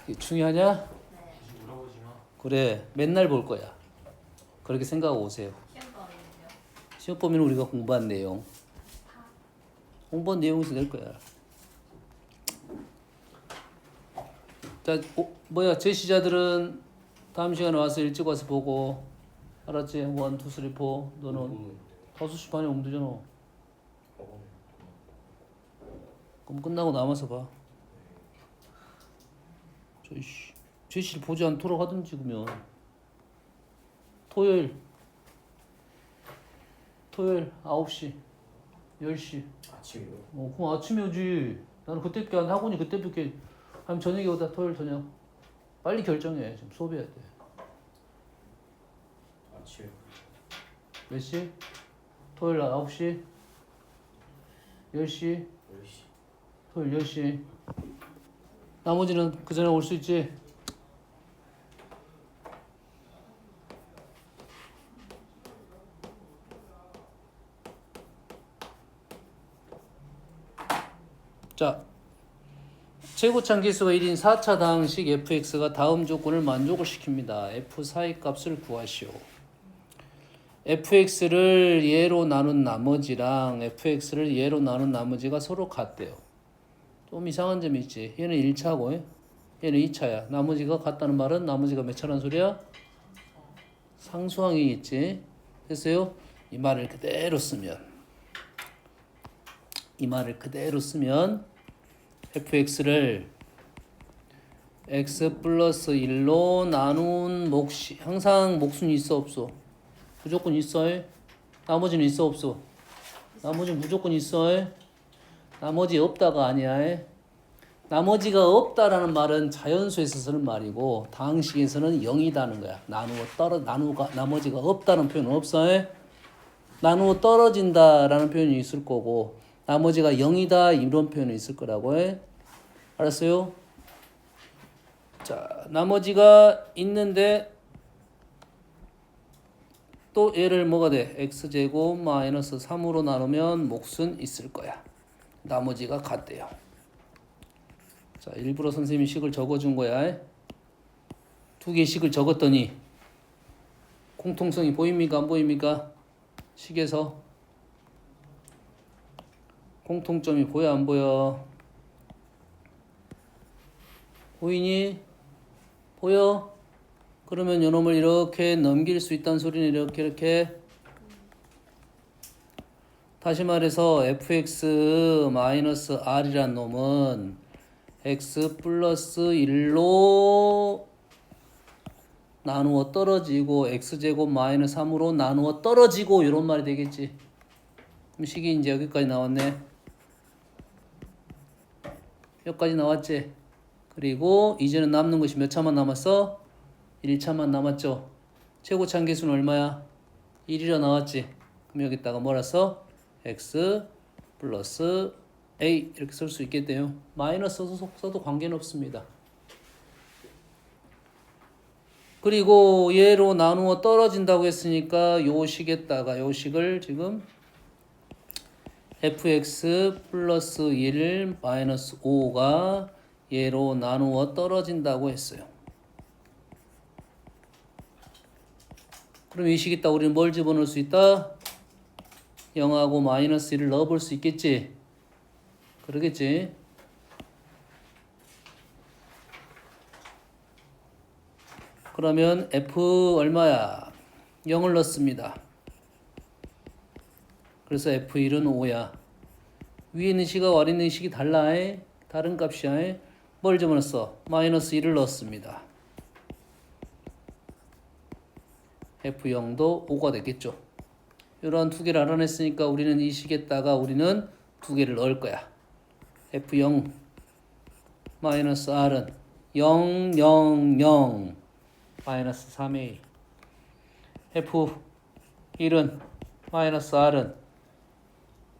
이게 중요하냐? 다시 물어보지 마. 그래, 맨날 볼 거야. 그렇게 생각하고 오세요. 시험 범위는요? 시험 보면 우리가 공부한 내용, 공부한 내용에서 낼 거야. 자, 제시자들은 다음 시간에 와서 일찍 와서 보고, 알았지? 1, 2, 3, 4. 너는 5시 반에 오면 되잖아. 그럼 끝나고 남아서 봐. 제시를 보지 않도록 하든지 그러면. 토요일 9시 10시. 아침이요? 그럼 아침에 오지. 나는 그때밖에 안 학원이 그때밖에. 아니면 저녁에 오다. 토요일 저녁. 빨리 결정해. 지금 수업해야 돼. 아침. 몇 시? 토요일 9시 10시 10시. 토요일 10시. 나머지는 그 전에 올 수 있지? 자, 최고참 계수가 1인 4차 다항식 fx가 다음 조건을 만족을 시킵니다. f4의 값을 구하시오. fx를 예로 나눈 나머지랑 fx를 예로 나눈 나머지가 서로 같대요. 좀 이상한 점이 있지. 얘는 1차고 얘는 2차야. 나머지가 같다는 말은 나머지가 몇 차란 소리야? 상수항이 있지. 됐어요? 이 말을 그대로 쓰면 fx를 x 플러스 1로 나눈 몫이 항상 몫은 있어 없어? 무조건 있어. 나머지는 있어 없어? 나머지는 무조건 있어. 나머지 없다가 아니야. 나머지가 없다라는 말은 자연수에서 쓰는 말이고 다항식에서는 0이다는 거야. 나머지가 없다는 표현은 없어. 나누어 떨어진다라는 표현이 있을 거고 나머지가 0이다 이런 표현이 있을 거라고. 알았어요? 자, 나머지가 있는데 또 얘를 뭐가 돼? x제곱 마이너스 3으로 나누면 몫은 있을 거야. 나머지가 같대요. 자, 일부러 선생님이 식을 적어준 거야. 두 개 식을 적었더니 공통성이 보입니까? 안 보입니까? 식에서 공통점이 보여 안 보여? 보이니? 보여? 그러면 요놈을 이렇게 넘길 수 있다는 소리는 이렇게 다시 말해서 fx-r이란 놈은 x 플러스 1로 나누어 떨어지고 x제곱 마이너스 3으로 나누어 떨어지고 이런 말이 되겠지. 그럼 식이 이제 여기까지 나왔네. 여기까지 나왔지. 그리고 이제는 남는 것이 몇 차만 남았어? 1차만 남았죠. 최고참 계수는 얼마야? 1이라 나왔지. 그럼 여기다가 뭐라 써? x 플러스 a 이렇게 쓸 수 있겠대요. 마이너스 써도 관계는 없습니다. 그리고 얘로 나누어 떨어진다고 했으니까 요 식에다가 요 식을 지금 fx 플러스 1 마이너스 5가 얘로 나누어 떨어진다고 했어요. 그럼 이 식에다 우리는 뭘 집어넣을 수 있다? 0하고 마이너스 1을 넣어볼 수 있겠지? 그러겠지? 그러면 f 얼마야? 0을 넣습니다. 그래서 f1은 5야. 위에 있는 식과 아래 있는 식이 달라. 다른 값이야. 뭘 집어넣었어? 마이너스 1을 넣었습니다. f0도 5가 됐겠죠. 이런 두 개를 알아냈으니까 우리는 이 식에다가 우리는 두 개를 넣을 거야. f0 마이너스 r은 0, 0, 0 마이너스 3a f1은 마이너스 r은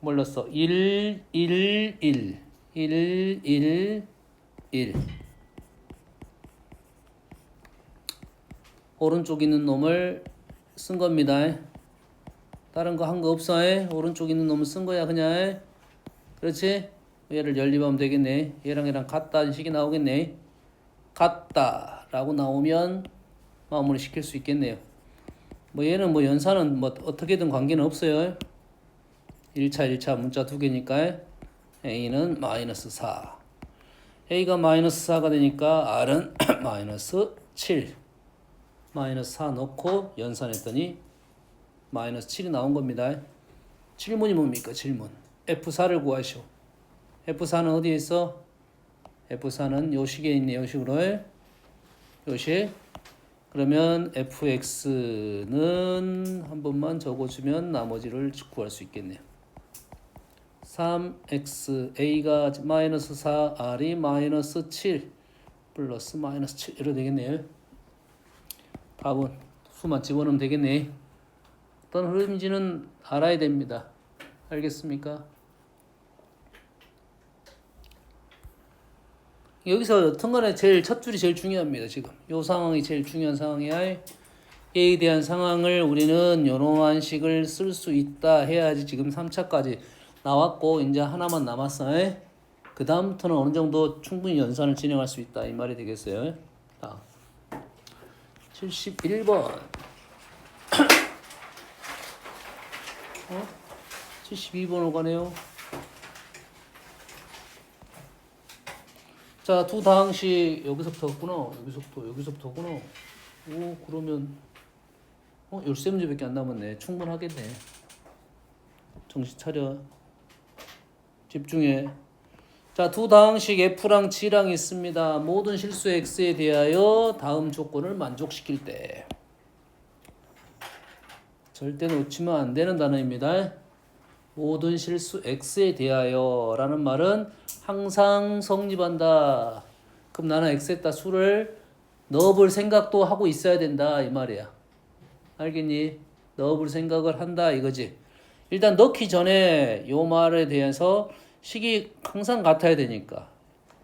뭘 넣었어? 1, 1, 1 1, 1, 1 오른쪽 있는 놈을 쓴 겁니다. 다른 거 한 거 없어. 오른쪽 있는 놈을 쓴 거야 그냥. 그렇지? 얘를 연립하면 되겠네. 얘랑 같다는 식이 나오겠네. 같다 라고 나오면 마무리 시킬 수 있겠네요. 뭐 얘는 뭐 연산은 뭐 어떻게든 관계는 없어요. 1차 문자 두 개니까 A는 마이너스 4. A가 마이너스 4가 되니까 R은 마이너스 7. 마이너스 4 넣고 연산했더니 마이너스 7이 나온 겁니다. 질문이 뭡니까? 질문. F4를 구하시오. F4는 어디에 있어? F4는 요식에 있네. 요식으로 요식. 그러면 fx는 한 번만 적어주면 나머지를 구할 수 있겠네요. 3x a가 마이너스 4 r이 마이너스 7 플러스 마이너스 7 이렇게 되겠네요. 답은 수만 집어넣으면 되겠네. 어떤 흐름인지는 알아야 됩니다. 알겠습니까? 여기서 여튼 간에 제일 첫 줄이 제일 중요합니다. 지금 이 상황이 제일 중요한 상황이야. A에 대한 상황을 우리는 이러한 식을 쓸 수 있다 해야지. 지금 3차까지 나왔고 이제 하나만 남았어. 그 다음부터는 어느 정도 충분히 연산을 진행할 수 있다 이 말이 되겠어요. 자, 71번 72번으로 가네요. 자, 두 다항식 여기서부터구나. 여기서부터구나. 오, 그러면 열세 문제밖에 안 남았네. 충분하겠네. 정신 차려. 집중해. 자, 두 다항식 F랑 G랑 있습니다. 모든 실수 X에 대하여 다음 조건을 만족시킬 때. 절대 놓치면 안 되는 단어입니다. 모든 실수 X에 대하여 라는 말은 항상 성립한다. 그럼 나는 X에다 수를 넣어볼 생각도 하고 있어야 된다 이 말이야. 알겠니? 넣어볼 생각을 한다 이거지. 일단 넣기 전에 요 말에 대해서 식이 항상 같아야 되니까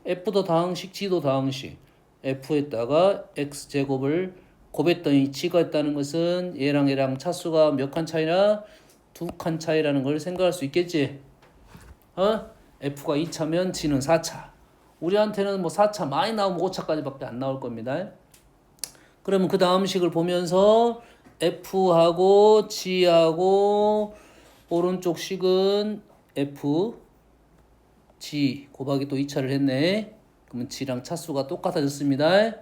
F도 다항식, G도 다항식. F에다가 X제곱을 곱했더니 G가 있다는 것은 얘랑 차수가 몇 칸 차이나? 2칸 차이라는 걸 생각할 수 있겠지. F가 2차면 G는 4차. 우리한테는 뭐 4차 많이 나오면 5차까지밖에 안 나올 겁니다. 그러면 그 다음 식을 보면서 F하고 G하고 오른쪽 식은 F, G 곱하기 또 2차를 했네. 그러면 G랑 차수가 똑같아졌습니다.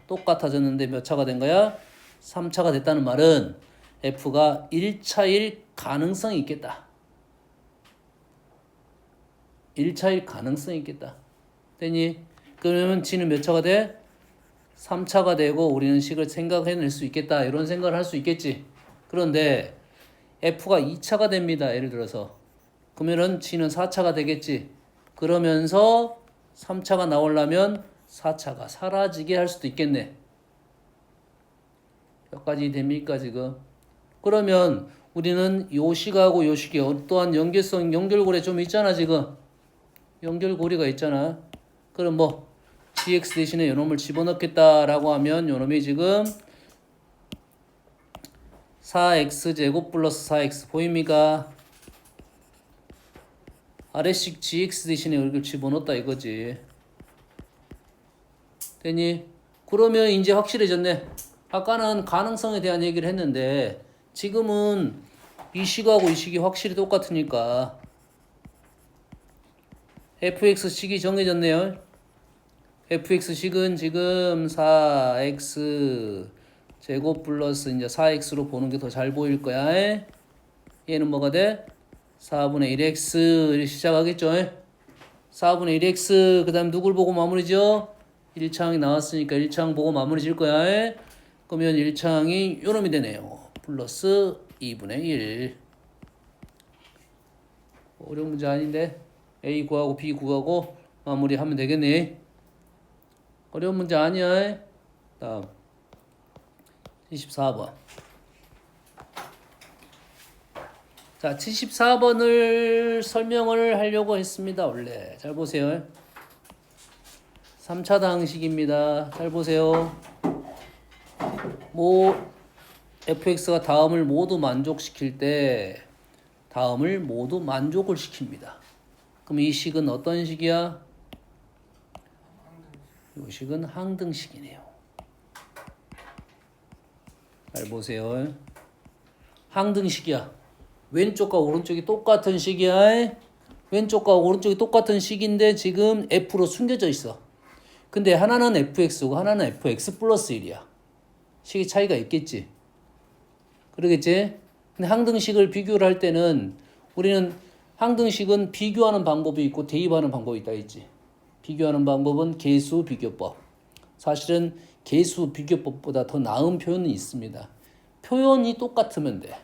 똑같아졌는데 몇 차가 된 거야? 3차가 됐다는 말은 F가 1차일 가능성이 있겠다. 1차일 가능성이 있겠다. 되니? 그러면 G는 몇 차가 돼? 3차가 되고 우리는 식을 생각해낼 수 있겠다. 이런 생각을 할 수 있겠지. 그런데 F가 2차가 됩니다. 예를 들어서. 그러면은 G는 4차가 되겠지. 그러면서 3차가 나오려면 4차가 사라지게 할 수도 있겠네. 몇 가지 됩니까 지금? 그러면 우리는 요 식하고 요 식이 어떠한 연결고리 좀 있잖아 지금. 연결고리가 있잖아. 그럼 뭐 gx 대신에 요놈을 집어넣겠다라고 하면 요놈이 지금 4x제곱 플러스 4x 보입니까? 아래식 gx 대신에 이걸 집어넣었다 이거지. 되니? 그러면 이제 확실해졌네. 아까는 가능성에 대한 얘기를 했는데 지금은 이 식하고 이 식이 확실히 똑같으니까 fx식이 정해졌네요. fx식은 지금 4x 제곱 플러스 이제 4x로 보는 게 더 잘 보일 거야. 얘는 뭐가 돼? 4분의 1x 이렇게 시작하겠죠. 4분의 1x 그 다음 누굴 보고 마무리죠? 1차항이 나왔으니까 1차항 보고 마무리 질 거야. 그러면 1차항이 요놈이 되네요. 플러스 2분의 1. 어려운 문제 아닌데 A 구하고 B 구하고 마무리하면 되겠네. 어려운 문제 아니야. 다음 74번. 자, 74번을 설명을 하려고 했습니다. 원래 잘 보세요. 3차 다항식입니다. 잘 보세요. fx가 다음을 모두 만족시킬 때 다음을 모두 만족을 시킵니다. 그럼 이 식은 어떤 식이야? 이 식은 항등식이네요. 잘 보세요. 항등식이야. 왼쪽과 오른쪽이 똑같은 식이야. 왼쪽과 오른쪽이 똑같은 식인데 지금 F로 숨겨져 있어. 근데 하나는 fx고 하나는 fx 플러스 1이야. 식의 차이가 있겠지. 그러겠지? 근데 항등식을 비교를 할 때는 우리는 항등식은 비교하는 방법이 있고 대입하는 방법이 있다 했지. 비교하는 방법은 계수 비교법. 사실은 계수 비교법보다 더 나은 표현은 있습니다. 표현이 똑같으면 돼.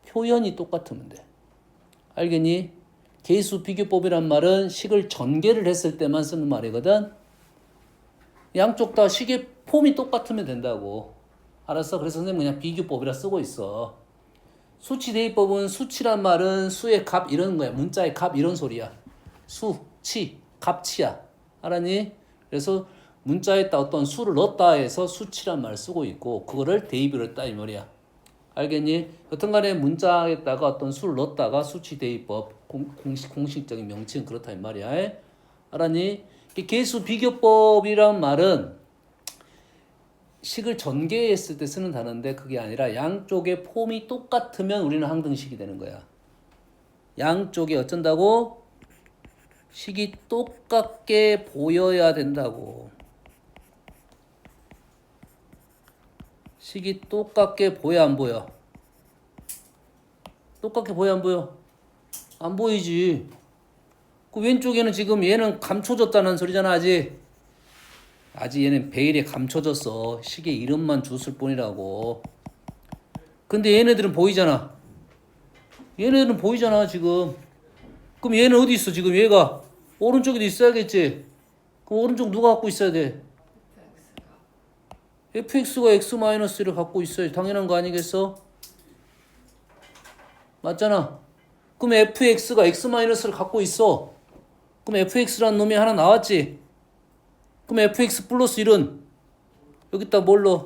표현이 똑같으면 돼. 알겠니? 계수 비교법이란 말은 식을 전개를 했을 때만 쓰는 말이거든. 양쪽 다 식의 폼이 똑같으면 된다고. 알았어? 그래서 선생님 그냥 비교법이라 쓰고 있어. 수치 대입법은 수치란 말은 수의 값 이런 거야. 문자의 값 이런 소리야. 수, 치, 값치야. 알았니? 그래서 문자에다 어떤 수를 넣었다 해서 수치란 말 쓰고 있고 그거를 대입을 했다 이 말이야. 알겠니? 여튼간에 문자에다가 어떤 수를 넣었다가 수치 대입법 공식적인 명칭은 그렇다 이 말이야. 알았니? 계수 비교법이란 말은 식을 전개했을 때 쓰는 단어인데 그게 아니라 양쪽의 폼이 똑같으면 우리는 항등식이 되는 거야. 양쪽이 어쩐다고? 식이 똑같게 보여야 된다고. 식이 똑같게 보여 안 보여? 똑같게 보여 안 보여? 안 보이지. 그 왼쪽에는 지금 얘는 감춰졌다는 소리잖아. 아직 얘는 베일에 감춰졌어. 식의 이름만 줬을 뿐이라고. 근데 얘네들은 보이잖아. 얘네들은 보이잖아 지금. 그럼 얘는 어디 있어 지금? 얘가 오른쪽에도 있어야겠지. 그럼 오른쪽 누가 갖고 있어야 돼? fx가 x-1을 갖고 있어야 당연한 거 아니겠어? 맞잖아. 그럼 fx가 x-를 갖고 있어. 그럼 fx라는 놈이 하나 나왔지. 그럼 fx 플러스 1은 여기다 뭘 넣어?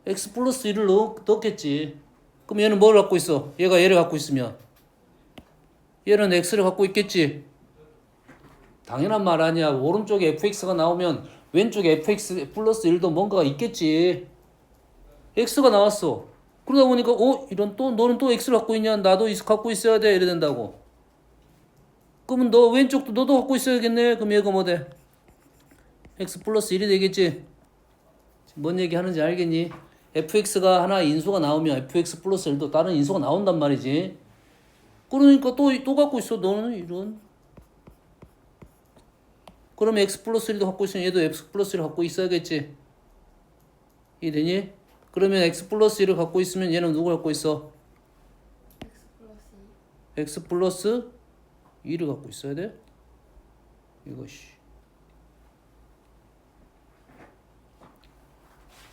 x 플러스 1을 넣겠지. 그럼 얘는 뭘 갖고 있어? 얘가 얘를 갖고 있으면 얘는 x를 갖고 있겠지. 당연한 말 아니야. 오른쪽에 fx가 나오면 왼쪽에 fx 플러스 1도 뭔가가 있겠지. x가 나왔어. 그러다 보니까 이런 또 너는 또 x를 갖고 있냐? 나도 갖고 있어야 돼. 이래 된다고. 그러면 너 왼쪽도 너도 갖고 있어야겠네. 그럼 얘가 뭐 돼? x 플러스 1이 되겠지. 뭔 얘기 하는지 알겠니? fx가 하나 인수가 나오면 fx 플러스 1도 다른 인수가 나온단 말이지. 그러니까 또 갖고 있어. 너는 이런. 그러면 x 플러스 1도 갖고 있으면 얘도 x 플러스 1을 갖고 있어야겠지. 이해되니? 그러면 x 플러스 1을 갖고 있으면 얘는 누구 갖고 있어? x 플러스 2를 갖고 있어야 돼? 이것이.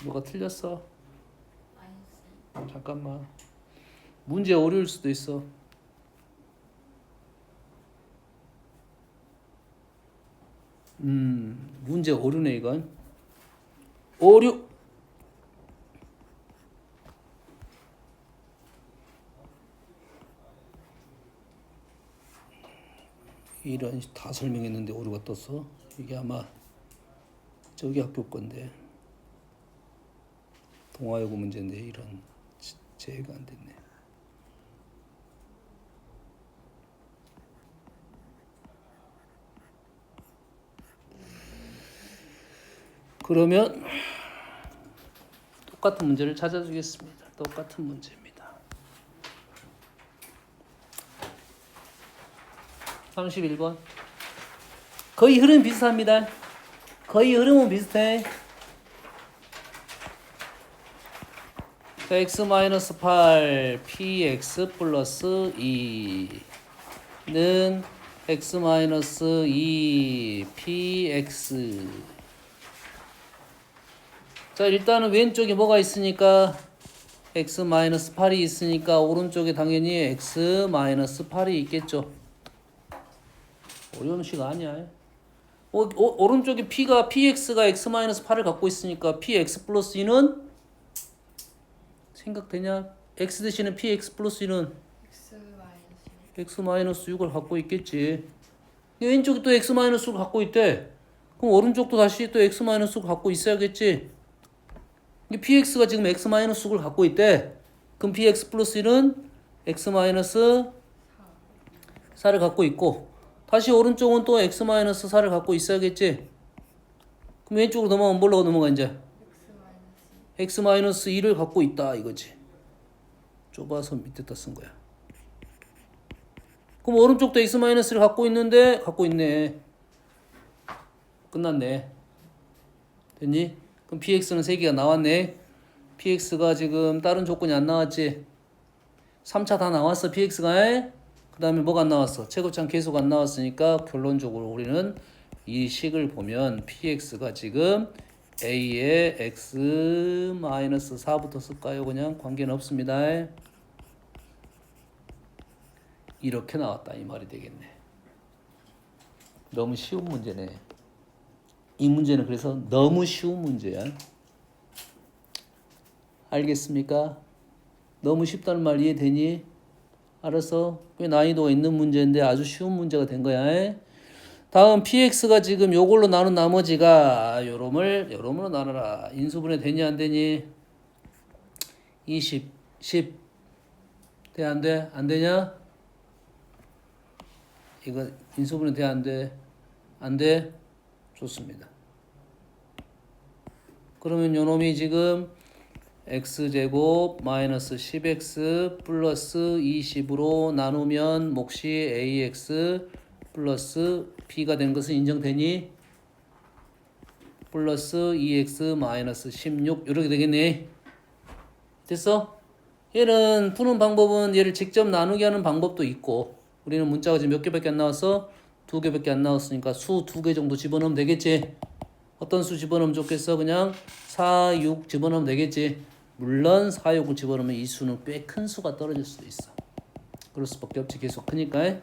뭐가 틀렸어? 잠깐만. 문제 오류일 수도 있어. 문제 오류네 이건. 오류. 이런 다 설명했는데 오류가 떴어. 이게 아마 저기 학교 건데. 동아여고 문제인데 이런 제가 안 됐네. 그러면 똑같은 문제를 찾아주겠습니다. 똑같은 문제입니다. 31번. 거의 흐름 비슷합니다. 거의 흐름은 비슷해. x-8 px 플러스 2는 x-2 px. 자, 일단은 왼쪽에 뭐가 있으니까 x-8이 있으니까 오른쪽에 당연히 x-8이 있겠죠. 어려운 식 아니야. 오른쪽에 px가 x-8을 갖고 있으니까 px 플러스 2는 생각되냐? x 대신에 px 플러스 1은 x-6을 갖고 있겠지. 왼쪽이 또 x-6을 갖고 있대. 그럼 오른쪽도 다시 또 x-을 갖고 있어야겠지. px가 지금 x-을 갖고 있대. 그럼 px 플러스 1은 x-4를 갖고 있고 다시 오른쪽은 또 x-4를 갖고 있어야겠지. 그럼 왼쪽으로 넘어가면 뭘로 넘어가 이제? x-2를 갖고 있다 이거지. 좁아서 밑에다 쓴 거야. 그럼 오른쪽도 x-를 갖고 있는데 갖고 있네. 끝났네. 됐니? 그럼 px는 3개가 나왔네. px가 지금 다른 조건이 안 나왔지. 3차 다 나왔어 px가. 그 다음에 뭐가 안 나왔어? 체곱창 계속 안 나왔으니까 결론적으로 우리는 이 식을 보면 px가 지금 a의 x-4부터 쓸까요? 그냥 관계는 없습니다. 이렇게 나왔다 이 말이 되겠네. 너무 쉬운 문제네. 이 문제는 그래서 너무 쉬운 문제야. 알겠습니까? 너무 쉽다는 말 이해되니? 알았어? 꽤 난이도가 있는 문제인데 아주 쉬운 문제가 된 거야. 다음 px가 지금 요걸로 나눈 나머지가 요놈으로 나눠라. 인수분해 되니 안 되니? 20, 10 돼 안 돼? 안 되냐? 이거 인수분해 돼 안 돼? 안 돼? 좋습니다. 그러면 요놈이 지금 x제곱 마이너스 10x 플러스 20으로 나누면 몫이 ax 플러스 b가 된 것은 인정되니? 플러스 2x 마이너스 16 이렇게 되겠네. 됐어? 얘는 푸는 방법은 얘를 직접 나누게 하는 방법도 있고 우리는 문자가 지금 몇 개밖에 안 나왔어? 2개밖에 안 나왔으니까 수 2개 정도 집어넣으면 되겠지? 어떤 수 집어넣으면 좋겠어? 그냥 4, 6 집어넣으면 되겠지? 물론 4, 6을 집어넣으면 이 수는 꽤 큰 수가 떨어질 수도 있어. 그럴 수밖에 없지. 계속 크니까.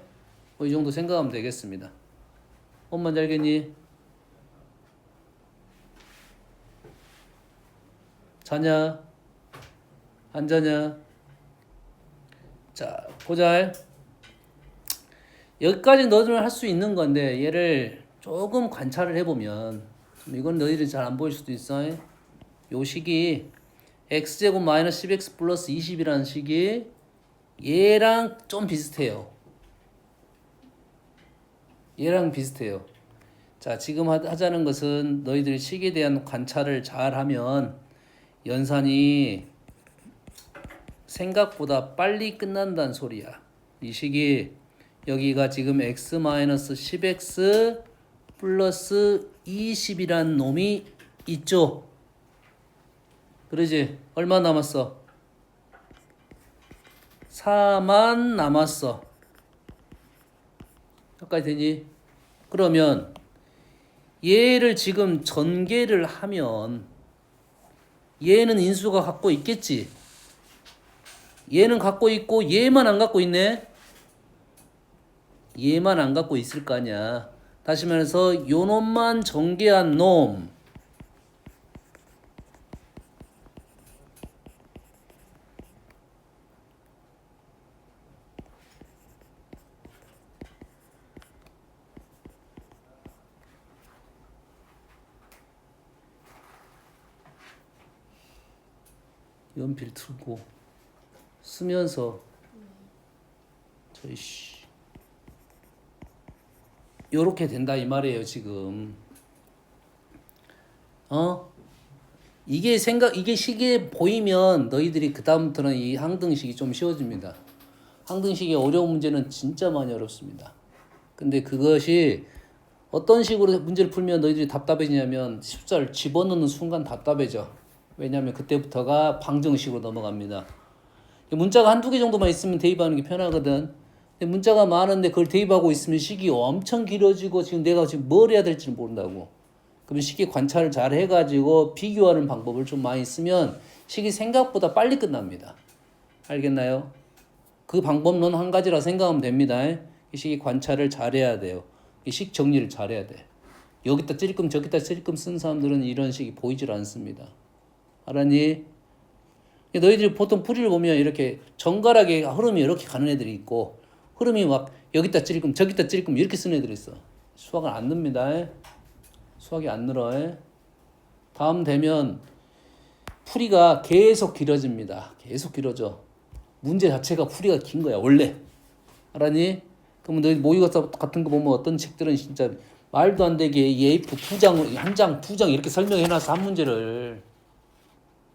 이 정도 생각하면 되겠습니다. 엄마는 알겠니? 자냐? 안 자냐? 자, 보자. 여기까지 너희들 할 수 있는 건데 얘를 조금 관찰을 해보면 이건 너희들이 잘 안 보일 수도 있어. 요 식이 x제곱 마이너스 10x 플러스 20이라는 식이 얘랑 좀 비슷해요. 얘랑 비슷해요. 자, 지금 하자는 것은 너희들이 식에 대한 관찰을 잘 하면 연산이 생각보다 빨리 끝난다는 소리야. 이 식이 여기가 지금 x-10x 플러스 20이란 놈이 있죠. 그러지? 얼마 남았어? 4만 남았어. 여기까지 되니? 그러면 얘를 지금 전개를 하면 얘는 인수가 갖고 있겠지? 얘는 갖고 있고 얘만 안 갖고 있네? 얘만 안 갖고 있을 거 아니야. 다시 말해서 요 놈만 전개한 놈 연필 틀고 쓰면서 요렇게 된다 이 말이에요 지금. 이게 식에 보이면 너희들이 그 다음부터는 이 항등식이 좀 쉬워집니다. 항등식의 어려운 문제는 진짜 많이 어렵습니다. 근데 그것이 어떤 식으로 문제를 풀면 너희들이 답답해지냐면 숫자를 집어넣는 순간 답답해져. 왜냐하면 그때부터가 방정식으로 넘어갑니다. 문자가 한두 개 정도만 있으면 대입하는 게 편하거든. 근데 문자가 많은데 그걸 대입하고 있으면 식이 엄청 길어지고 지금 내가 지금 뭘 해야 될지는 모른다고. 그러면 식의 관찰을 잘 해가지고 비교하는 방법을 좀 많이 쓰면 식이 생각보다 빨리 끝납니다. 알겠나요? 그 방법론 한 가지라 생각하면 됩니다. 이 식의 관찰을 잘 해야 돼요. 이 식 정리를 잘 해야 돼. 여기다 찔끔 저기다 찔끔 쓴 사람들은 이런 식이 보이질 않습니다. 알았니? 너희들이 보통 풀이를 보면 이렇게 정갈하게 흐름이 이렇게 가는 애들이 있고 흐름이 막 여기다 찔끔 저기다 찔끔 이렇게 쓰는 애들이 있어. 수학을 안 늡니다. 수학이 안 늘어. 다음 되면 풀이가 계속 길어집니다. 계속 길어져. 문제 자체가 풀이가 긴 거야 원래. 알았니? 그러면 너희 모의고사 같은 거 보면 어떤 책들은 진짜 말도 안 되게 A4 두 장 이렇게 설명해놔서 한 문제를.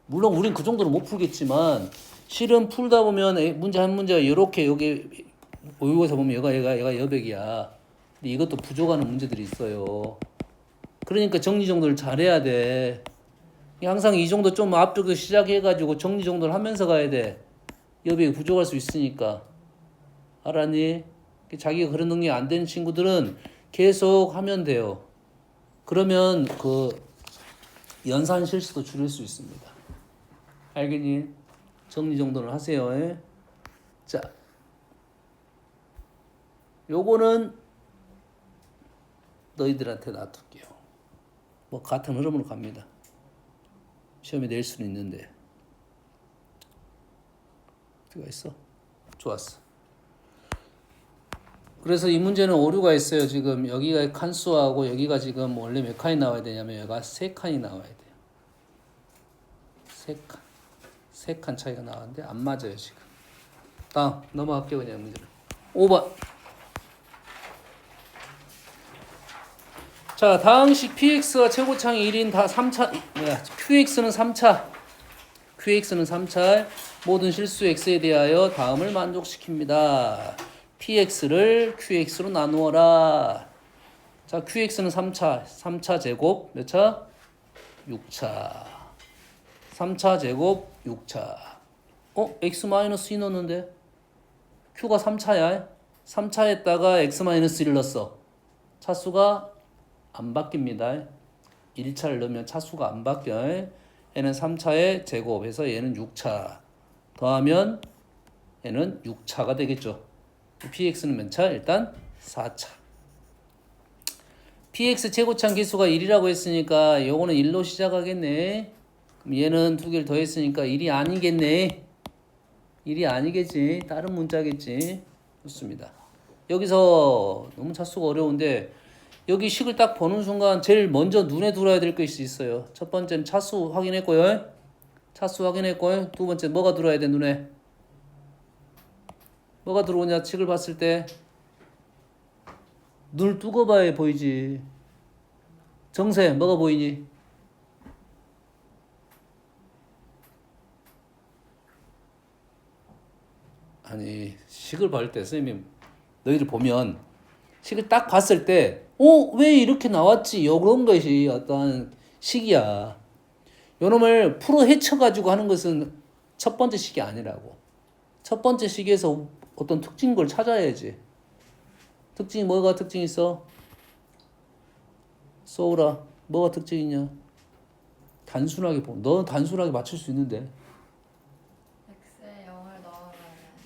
물론 우린 그 정도로 못 풀겠지만 실은 풀다 보면 문제 한 문제가 이렇게 여기 모의고사 보면 얘가 여백이야. 근데 이것도 부족하는 문제들이 있어요. 그러니까 정리정돈을 잘해야 돼. 항상 이 정도 좀 앞쪽에서 시작해가지고 정리정돈을 하면서 가야 돼. 여백이 부족할 수 있으니까. 알았니? 자기가 그런 능력이 안 되는 친구들은 계속 하면 돼요. 그러면 그 연산 실수도 줄일 수 있습니다. 알겠니? 정리정돈을 하세요. 자, 요거는 너희들한테 놔둘게요. 뭐 같은 흐름으로 갑니다. 시험에 낼 수는 있는데. 어디가 있어? 좋았어. 그래서 이 문제는 오류가 있어요. 지금 여기가 칸수하고 여기가 지금 원래 몇 칸이 나와야 되냐면 여기가 3칸이 나와야 돼요. 3칸. 3칸 차이가 나왔는데 안 맞아요 지금. 다음 넘어갈게요. 그냥 문제는 5번. 자, 다항식 px가 최고차항이 1인 다 3차 qx는 3차. qx는 3차. 모든 실수 x에 대하여 다음을 만족시킵니다. px를 qx로 나누어라. 자, qx는 3차. 3차 제곱 몇 차? 6차. 3차 제곱 6차. x-2 넣었는데 q가 3차야. 3차에다가 x-1을 넣었어. 차수가 안 바뀝니다. 1차를 넣으면 차수가 안 바뀌어. 얘는 3차의 제곱해서 얘는 6차. 더하면 얘는 6차가 되겠죠. px는 몇 차? 일단 4차. px 최고차항 기수가 1이라고 했으니까 요거는 1로 시작하겠네. 그럼 얘는 두 개를 더했으니까 1이 아니겠네. 1이 아니겠지. 다른 문자겠지. 좋습니다. 여기서 너무 차수가 어려운데 여기 식을 딱 보는 순간 제일 먼저 눈에 들어야 될 것이 있어요. 첫 번째는 차수 확인했고요. 차수 확인했고요. 두 번째 뭐가 들어야 돼 눈에? 뭐가 들어오냐 식을 봤을 때 눈을 뜨고 봐야 보이지. 정세 뭐가 보이니? 아니 식을 볼 때 선생님 너희들 보면 식을 딱 봤을 때 왜 이렇게 나왔지? 이런 것이 어떤 식이야. 요놈을 풀어 헤쳐가지고 하는 것은 첫 번째 식이 아니라고. 첫 번째 식에서 어떤 특징 걸 찾아야지. 특징이 뭐가 특징 있어? 소울아 뭐가 특징 있냐? 단순하게 너 단순하게 맞출 수 있는데. x에 0을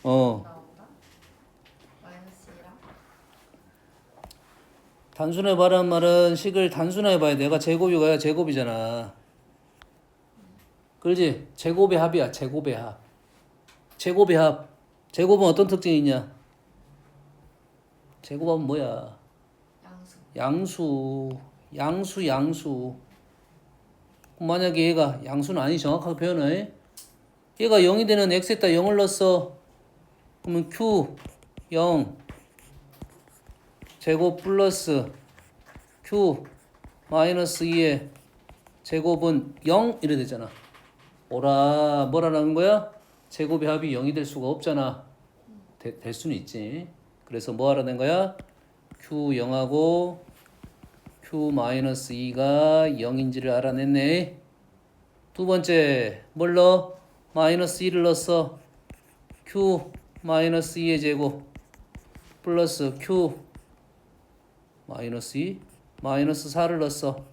넣으면 나온다? 마이너스 2랑? 단순해 봐란 말은 식을 단순하게 봐야 돼. 내가 제곱이가 제곱이잖아. 그렇지? 제곱의 합이야. 제곱의 합. 제곱의 합. 제곱은 어떤 특징이 있냐? 제곱하면 뭐야? 양수. 양수. 만약에 얘가 양수는 아니 정확하게 표현해. 얘가 0이 되는 x에다 0을 넣었어. 그러면 q 0 제곱 플러스 q 마이너스 2의 제곱은 0 이래 되잖아. 뭐라는 거야? 제곱의 합이 0이 될 수가 없잖아. 될 수는 있지. 그래서 뭐 하라는 거야? q 0하고 q 마이너스 2가 0인지를 알아냈네. 두 번째 뭘 넣어? 마이너스 2를 넣었어. q 마이너스 2의 제곱 플러스 q 마이너스 2 마이너스 4를 넣었어.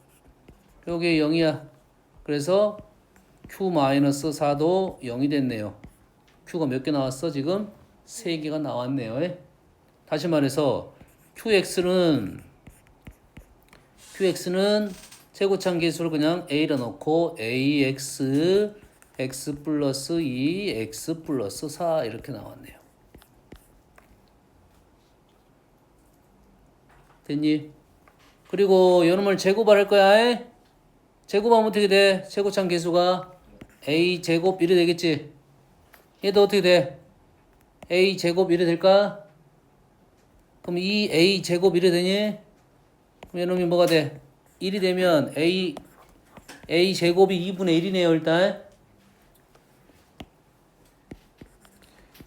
요게 0이야. 그래서 q 마이너스 4도 0이 됐네요. q가 몇 개 나왔어? 지금 3개가 나왔네요. 다시 말해서 qx는 최고차항 계수를 그냥 a로 넣고 ax x 플러스 2 x 플러스 4 이렇게 나왔네요. 됐니? 그리고 요놈을 제곱할 거야. 에? 제곱하면 어떻게 돼? 최고참 계수가 a 제곱 이래 되겠지. 얘도 어떻게 돼? a 제곱 이래 될까? 그럼 이 a 제곱 이래 되니? 그럼 요놈이 뭐가 돼? 1이 되면 a 제곱이 2분의 1이네요 일단.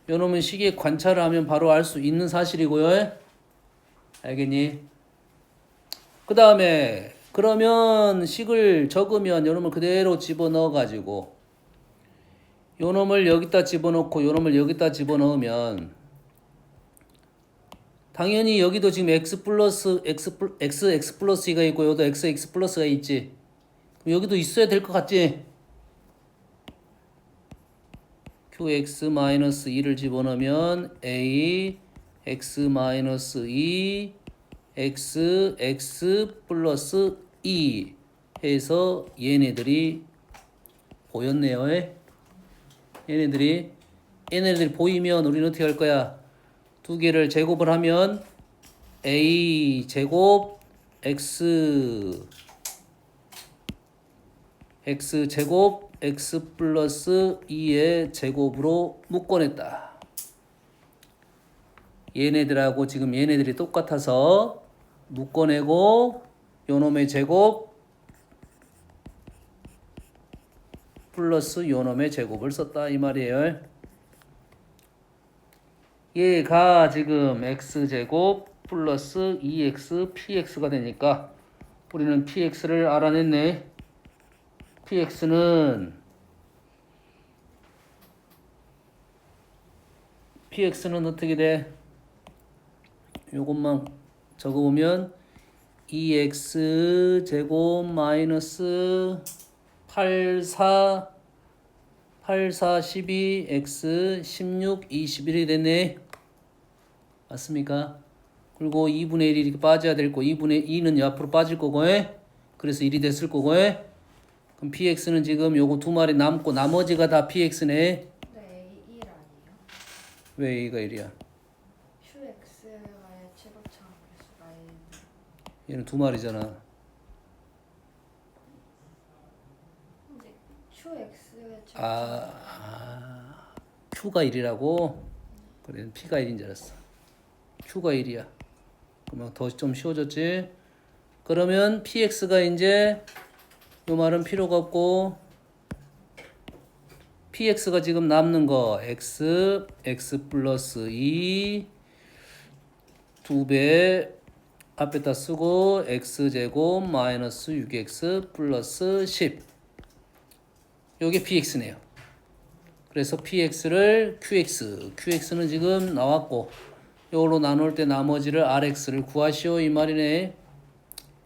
요놈은 식의 관찰을 하면 바로 알 수 있는 사실이고요. 알겠니? 그 다음에 그러면 식을 적으면 요놈을 그대로 집어넣어 가지고 요놈을 여기다 집어넣고 요놈을 여기다 집어넣으면 당연히 여기도 지금 x 플러스 x 플러스 2가 있고 여기도 x 플러스가 있지. 그럼 여기도 있어야 될 것 같지? qx 마이너스 2를 집어넣으면 a x 마이너스 2 x 플러스 2 해서 얘네들이 보였네요. 얘네들이 보이면 우리는 어떻게 할 거야? 두 개를 제곱을 하면 a 제곱 x 제곱 x 플러스 2의 제곱으로 묶어냈다. 얘네들하고 지금 얘네들이 똑같아서 묶어내고 요놈의 제곱 플러스 요놈의 제곱을 썼다 이 말이에요. 얘가 지금 x제곱 플러스 2x px가 되니까 우리는 px를 알아냈네. px는 어떻게 돼? 요것만 적어보면 2x 제곱 마이너스 84 12 x 16 21이 됐네. 맞습니까? 그리고 2분의 1이 이렇게 빠져야 될 거 2분의 2는 앞으로 빠질 거고 그래서 1이 됐을 거고 그럼 px는 지금 요거 두 마리 남고 나머지가 다 px네. 근데 A 1 아니에요? 왜 a가 1이야? QX와의 최고점 개수가 A. 얘는 두 마리잖아. 근데 QX의 최고점. q가 1이라고? 그래 p가 1인 줄 알았어. q가 1이야. 그러면 더 좀 쉬워졌지? 그러면 px가 이제 요 말은 필요가 없고 px가 지금 남는 거 x 플러스 2 2배 앞에다 쓰고 x제곱 마이너스 6x 플러스 10 요게 px네요. 그래서 px를 qx는 지금 나왔고 요걸로 나눌 때 나머지를 rx를 구하시오 이 말이네.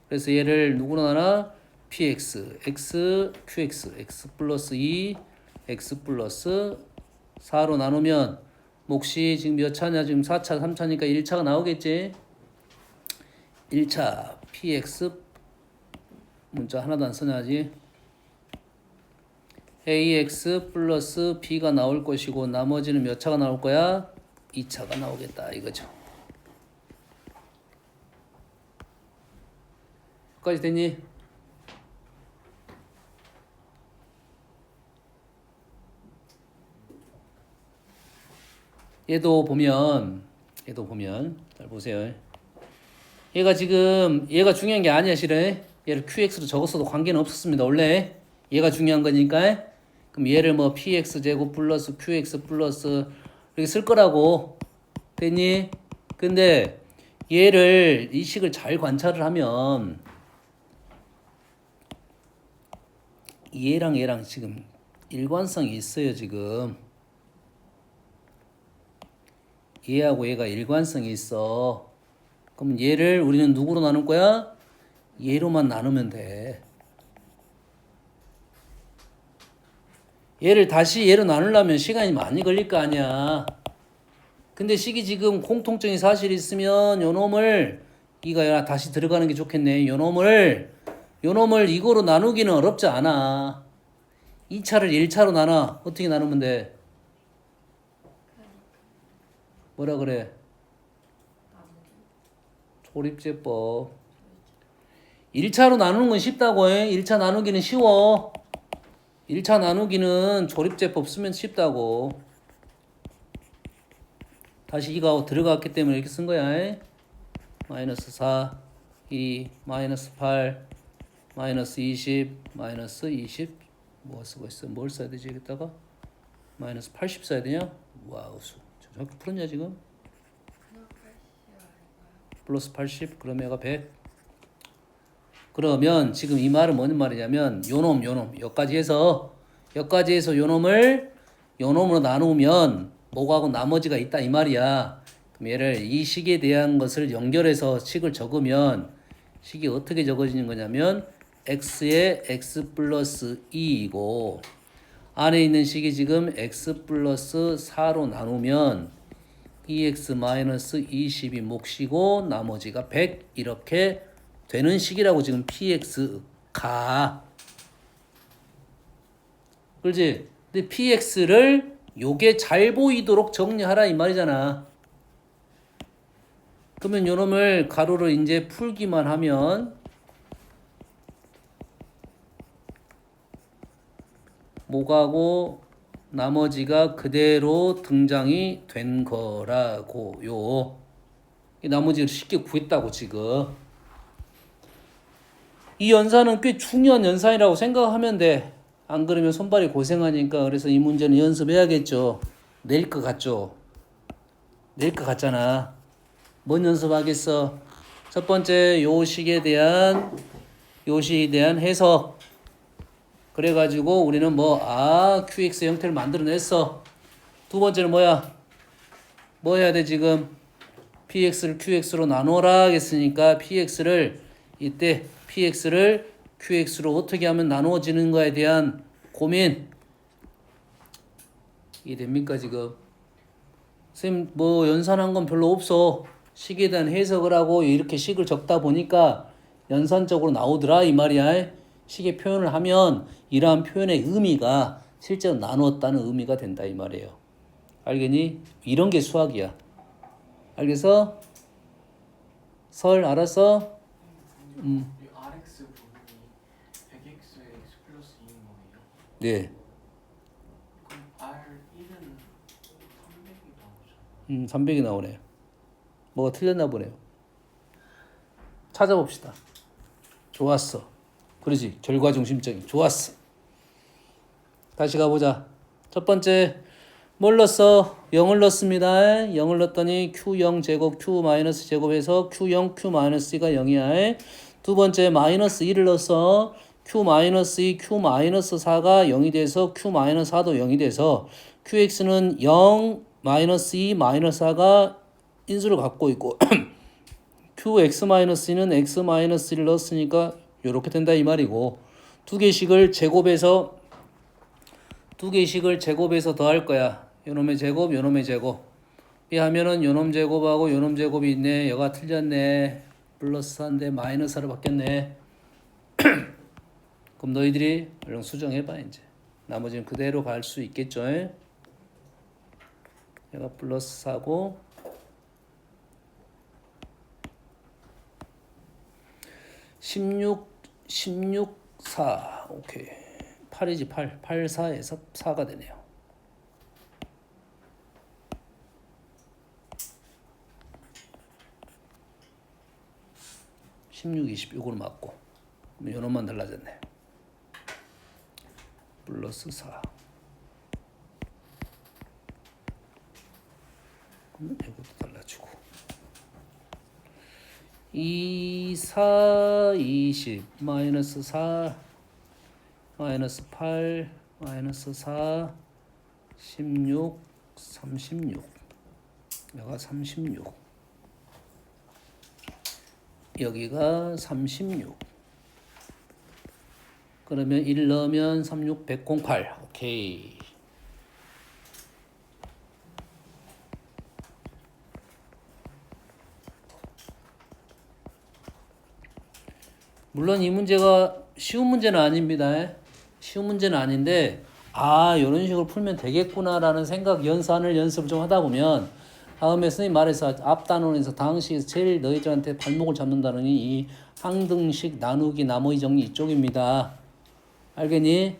그래서 얘를 누구로 나눠? px, x, qx, x 플러스 2, x 플러스 4로 나누면 몫이 지금 몇 차냐? 지금 4차, 3차니까 1차가 나오겠지? 1차 px 문자 하나도 안 써야지. ax 플러스 b가 나올 것이고 나머지는 몇 차가 나올 거야? 2차가 나오겠다 이거죠. 여기까지 됐니? 얘도 보면 잘 보세요. 얘가 지금 얘가 중요한 게 아니야 실은. 얘를 qx로 적었어도 관계는 없었습니다 원래. 얘가 중요한 거니까. 그럼 얘를 뭐 px 제곱 플러스 qx 플러스 이렇게 쓸 거라고. 됐니? 근데 얘를 이 식을 잘 관찰을 하면 얘랑 지금 일관성이 있어요 지금. 얘하고 얘가 일관성이 있어. 그럼 얘를 우리는 누구로 나눌 거야? 얘로만 나누면 돼. 얘를 다시 얘로 나누려면 시간이 많이 걸릴 거 아니야. 근데 식이 지금 공통적인 사실이 있으면 요놈을 이가 다시 들어가는 게 좋겠네. 요놈을 이거로 나누기는 어렵지 않아. 2차를 1차로 나눠. 어떻게 나누면 돼? 뭐라 그래? 조립제법. 1차로 나누는 건 쉽다고 해. 1차 나누기는 쉬워. 1차 나누기는 조립제법 쓰면 쉽다고. 다시 이거 들어갔기 때문에 이렇게 쓴 거야. 마이너스 4, 2, 마이너스 8, 마이너스 20, 마이너스 20. 뭐 쓰고 있어? 뭘 써야 되지 여기다가? 마이너스 80 써야 되냐? 와우, 정확히 풀었냐 지금? 플러스 80, 그럼 얘가 100. 그러면 지금 이 말은 뭔 말이냐면 요놈 여기까지 해서 요놈으로 나누면 뭐하고 나머지가 있다 이 말이야. 그럼 얘를 이 식에 대한 것을 연결해서 식을 적으면 식이 어떻게 적어지는 거냐면 x에 x 플러스 2이고 안에 있는 식이 지금 x 플러스 4로 나누면 2x 마이너스 20이 몫이고 나머지가 100 이렇게 되는 식이라고 지금 px가. 그렇지? 근데 px를 요게 잘 보이도록 정리하라 이 말이잖아. 그러면 요놈을 가로로 이제 풀기만 하면 뭐가고 나머지가 그대로 등장이 된 거라고요. 이 나머지를 쉽게 구했다고 지금. 이 연산은 꽤 중요한 연산이라고 생각하면 돼. 안 그러면 손발이 고생하니까. 그래서 이 문제는 연습해야겠죠. 내일 것 같죠? 내일 것 같잖아. 뭔 연습하겠어? 첫 번째 요 식에 대한 해석. 그래가지고 우리는 QX 형태를 만들어냈어. 두 번째는 뭐야? 뭐 해야 돼 지금? PX를 QX로 나누어라 하겠으니까 PX를 QX로 어떻게 하면 나누어지는 거에 대한 고민. 이게 됩니까 지금? 선생님 연산한 건 별로 없어. 식에 대한 해석을 하고 이렇게 식을 적다 보니까 연산적으로 나오더라 이 말이야. 식의 표현을 하면 이러한 표현의 의미가 실제로 나누었다는 의미가 된다 이 말이에요. 알겠니? 이런 게 수학이야. 알겠어? 설 알았어? 이 RX 부분이 100x에 x 플러스 2인 거예요? 네. 그럼 R1은 300이 나오죠. 300이 나오네요. 뭐가 틀렸나 보네요. 찾아봅시다. 좋았어. 그러지. 결과중심적인. 좋았어. 다시 가보자. 첫 번째 뭘 넣었어? 0을 넣습니다. 0을 넣었더니 Q0 제곱 Q 마이너스 제곱해서 Q0 Q 마이너스 2가 0이야. 두 번째 마이너스 2를 넣었어. Q 마이너스 2 Q 마이너스 4가 0이 돼서 Q 마이너스 4도 0이 돼서 QX는 0 마이너스 2 마이너스 4가 인수를 갖고 있고 QX 마이너스 2는 X 마이너스 1을 넣었으니까 이렇게 된다 이 말이고 두 개씩을 제곱해서 더할 거야. 요놈의 제곱, 요놈의 제곱. 이 하면은 요놈 제곱하고 요놈 제곱이 있네. 여가 틀렸네. 플러스 4인데 마이너스 4로 바뀌었네. 그럼 너희들이 얼른 수정해봐 이제. 나머지는 그대로 갈 수 있겠죠. 얘가 플러스 4고 16, 4. 오케이. 8이지 8. 8, 4에서 4가 되네요. (16, 20) 요걸 맞고 그럼 요놈만 달라졌네. 플러스 4. 그러면 이것도 달라지고 2, 4, 20 마이너스 4 마이너스 8 마이너스 4 16 36 여기가 36 여기가 36 그러면 1 넣으면 36 108 오케이. 물론 이 문제가 쉬운 문제는 아닙니다. 쉬운 문제는 아닌데 이런 식으로 풀면 되겠구나라는 생각 연습을 좀 하다 보면 다음에 선생님 말해서 앞 단원에서 당시에서 제일 너희들한테 발목을 잡는다느니 이 항등식 나누기 나머지 정리 이쪽입니다. 알겠니?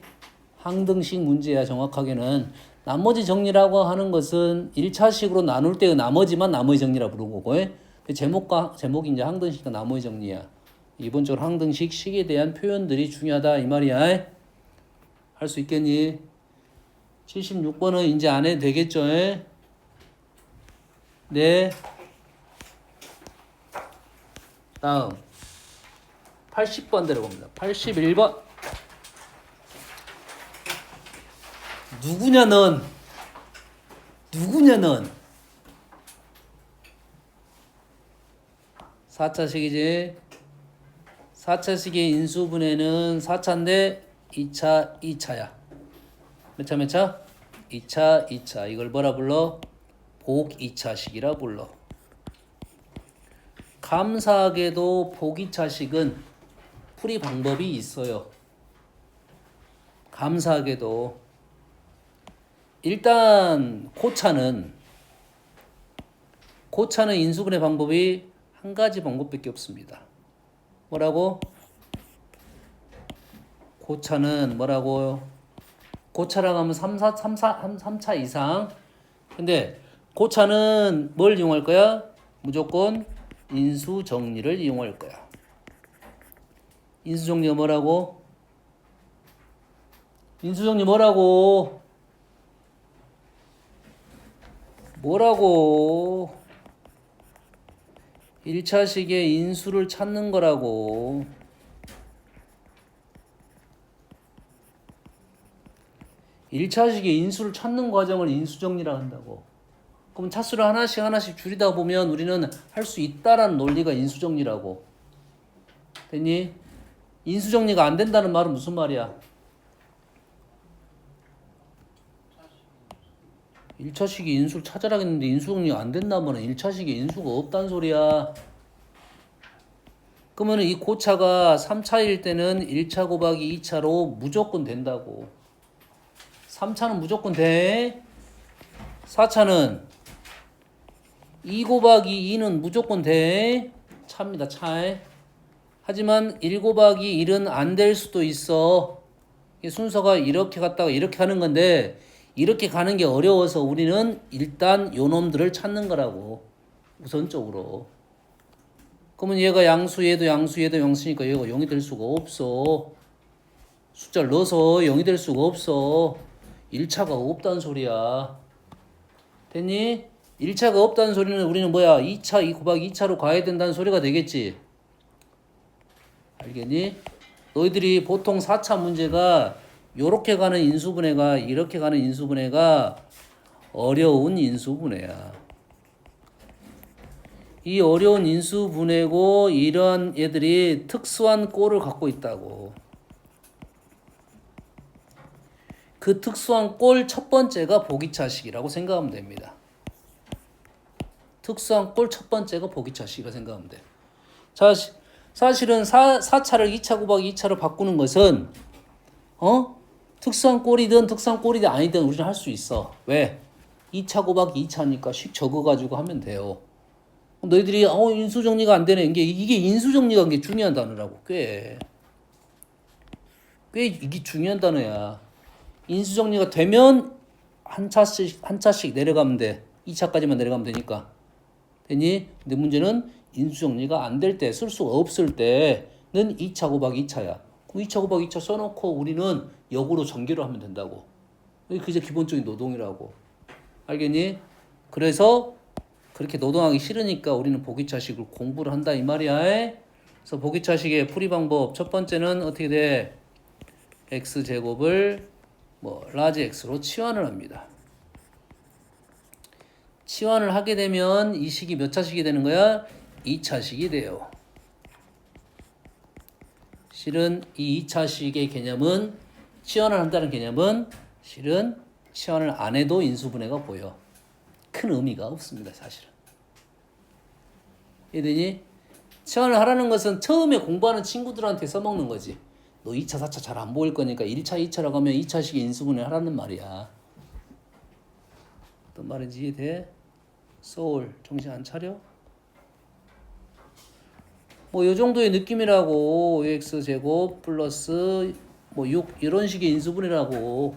항등식 문제야 정확하게는. 나머지 정리라고 하는 것은 1차식으로 나눌 때의 나머지만 나머지 정리라 부르는 거고 제목이 이제 항등식과 나머지 정리야. 이번적으로 항등식 식에 대한 표현들이 중요하다 이 말이야. 할 수 있겠니? 76번은 이제 안 해도 되겠죠? 네. 다음 80번 들어봅니다. 81번. 누구냐 넌? 누구냐 넌? 4차식이지. 4차식의 인수분해는 4차인데 2차 2차야. 몇 차 몇 차? 2차 2차. 이걸 뭐라 불러? 복 2차식이라 불러. 감사하게도 복 2차식은 풀이 방법이 있어요. 감사하게도 일단 고차는 인수분해 방법이 한 가지 방법밖에 없습니다. 뭐라고? 고차는 뭐라고? 고차라고 하면 3차 이상. 근데 고차는 뭘 이용할 거야? 무조건 인수정리를 이용할 거야. 인수정리가 뭐라고? 인수정리 뭐라고? 뭐라고? 1차식의 인수를 찾는 거라고. 1차식의 인수를 찾는 과정을 인수정리라 한다고. 그럼 차수를 하나씩 줄이다 보면 우리는 할 수 있다라는 논리가 인수정리라고. 됐니? 인수정리가 안 된다는 말은 무슨 말이야? 1차식이 인수를 찾으라 했는데 인수정리가 안 된다면 1차식에 인수가 없단 소리야. 그러면 이 고차가 3차일 때는 1차 곱하기 2차로 무조건 된다고. 3차는 무조건 돼. 4차는 2 곱하기 2는 무조건 돼. 차입니다. 차에. 하지만 1 곱하기 1은 안 될 수도 있어. 순서가 이렇게 갔다가 이렇게 하는 건데 이렇게 가는 게 어려워서 우리는 일단 요 놈들을 찾는 거라고. 우선적으로. 그러면 얘가 양수, 얘도 양수니까 얘가 0이 될 수가 없어. 숫자를 넣어서 0이 될 수가 없어. 1차가 없다는 소리야. 됐니? 1차가 없다는 소리는 우리는 뭐야? 2차, 2 곱하기 2차로 가야 된다는 소리가 되겠지? 알겠니? 너희들이 보통 4차 문제가 요렇게 가는 인수분해가 이렇게 가는 인수분해가 어려운 인수분해야. 이 어려운 인수분해고 이런 애들이 특수한 꼴을 갖고 있다고. 그 특수한 꼴 첫 번째가 보기차식이라고 생각하면 됩니다. 특수한 꼴 첫 번째가 보기차식이라고 생각하면 돼. 자, 사실은 4차를 2차 곱하기 2차로 바꾸는 것은 특수한 꼴이든 아니든 우리는 할 수 있어. 왜? 2차 곱하기 2차니까 식 적어가지고 하면 돼요. 너희들이 인수정리가 안 되네. 이게 인수정리가 이게 중요한 단어라고. 꽤 이게 중요한 단어야. 인수정리가 되면 한 차씩 내려가면 돼. 2차까지만 내려가면 되니까. 됐니? 근데 문제는 인수정리가 안 될 때, 쓸 수가 없을 때는 2차 곱하기 2차야. 그럼 2차 곱하기 2차 써놓고 우리는 역으로 전개를 하면 된다고. 그게 이제 기본적인 노동이라고. 알겠니? 그래서 그렇게 노동하기 싫으니까 우리는 보기차식을 공부를 한다 이 말이야. 그래서 보기차식의 풀이 방법 첫 번째는 어떻게 돼? x제곱을 라지 x로 치환을 합니다. 치환을 하게 되면 이 식이 몇 차식이 되는 거야? 2차식이 돼요. 실은 이 2차식의 개념은 치환을 한다는 개념은 실은 치환을 안 해도 인수분해가 보여. 큰 의미가 없습니다. 사실은. 이해되니? 치환을 하라는 것은 처음에 공부하는 친구들한테 써먹는 거지. 너 2차, 4차 잘 안 보일 거니까 1차, 2차라고 하면 2차식의 인수분해 하라는 말이야. 어떤 말인지 이해돼? 서울 정신 안 차려? 뭐 요 정도의 느낌이라고. x 제곱 플러스 뭐 6 이런 식의 인수분해라고.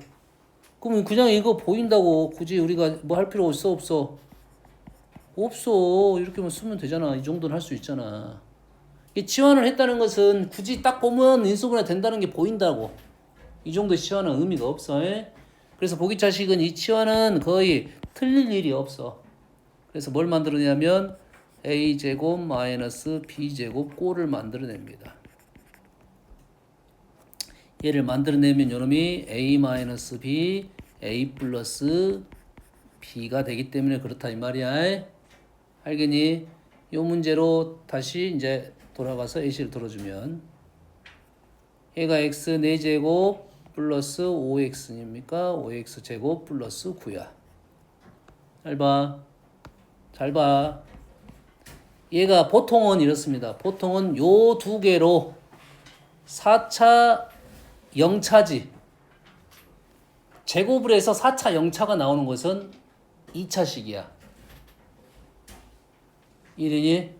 그러면 그냥 이거 보인다고 굳이 우리가 뭐 할 필요 있어 없어? 없어. 이렇게만 쓰면 되잖아. 이 정도는 할 수 있잖아. 이 치환을 했다는 것은 굳이 딱 보면 인수분해 된다는 게 보인다고. 이 정도 치환은 의미가 없어. 그래서 보기차식은 이 치환은 거의 틀릴 일이 없어. 그래서 뭘 만들어내냐면 a제곱 마이너스 b제곱 꼴을 만들어냅니다. 얘를 만들어내면 요놈이 a 마이너스 b, a 플러스 b가 되기 때문에 그렇다 이 말이야. 알겠니? 요 문제로 다시 이제 돌아가서 a씨를 들어주면 얘가 x 4제곱 플러스 5x입니까? 5x 제곱 플러스 9야. 잘 봐. 잘 봐. 얘가 보통은 이렇습니다. 보통은 요 두 개로 4차 0차지. 제곱을 해서 4차 0차가 나오는 것은 2차식이야. 이래니?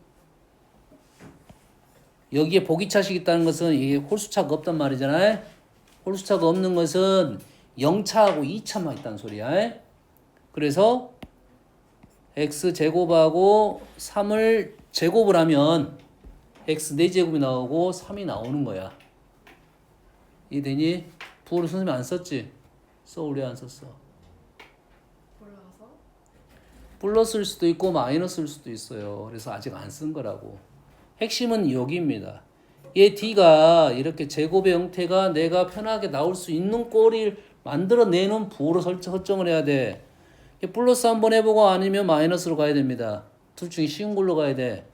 여기에 보기차식 있다는 것은 이게 홀수차가 없단 말이잖아요. 홀수차가 없는 것은 0차하고 2차만 있다는 소리야. 그래서 x제곱하고 3을 제곱을 하면 x 4제곱이 나오고 3이 나오는 거야. 이해되니? 부호를 선생님이 안 썼지? 써? 우리 안 썼어? 몰라서 플러스일 수도 있고 마이너스일 수도 있어요. 그래서 아직 안 쓴 거라고. 핵심은 여기입니다. 얘 D가 이렇게 제곱의 형태가 내가 편하게 나올 수 있는 꼴을 만들어내는 부호로 설정을 해야 돼. 플러스 한번 해보고 아니면 마이너스로 가야 됩니다. 둘 중에 쉬운 걸로 가야 돼.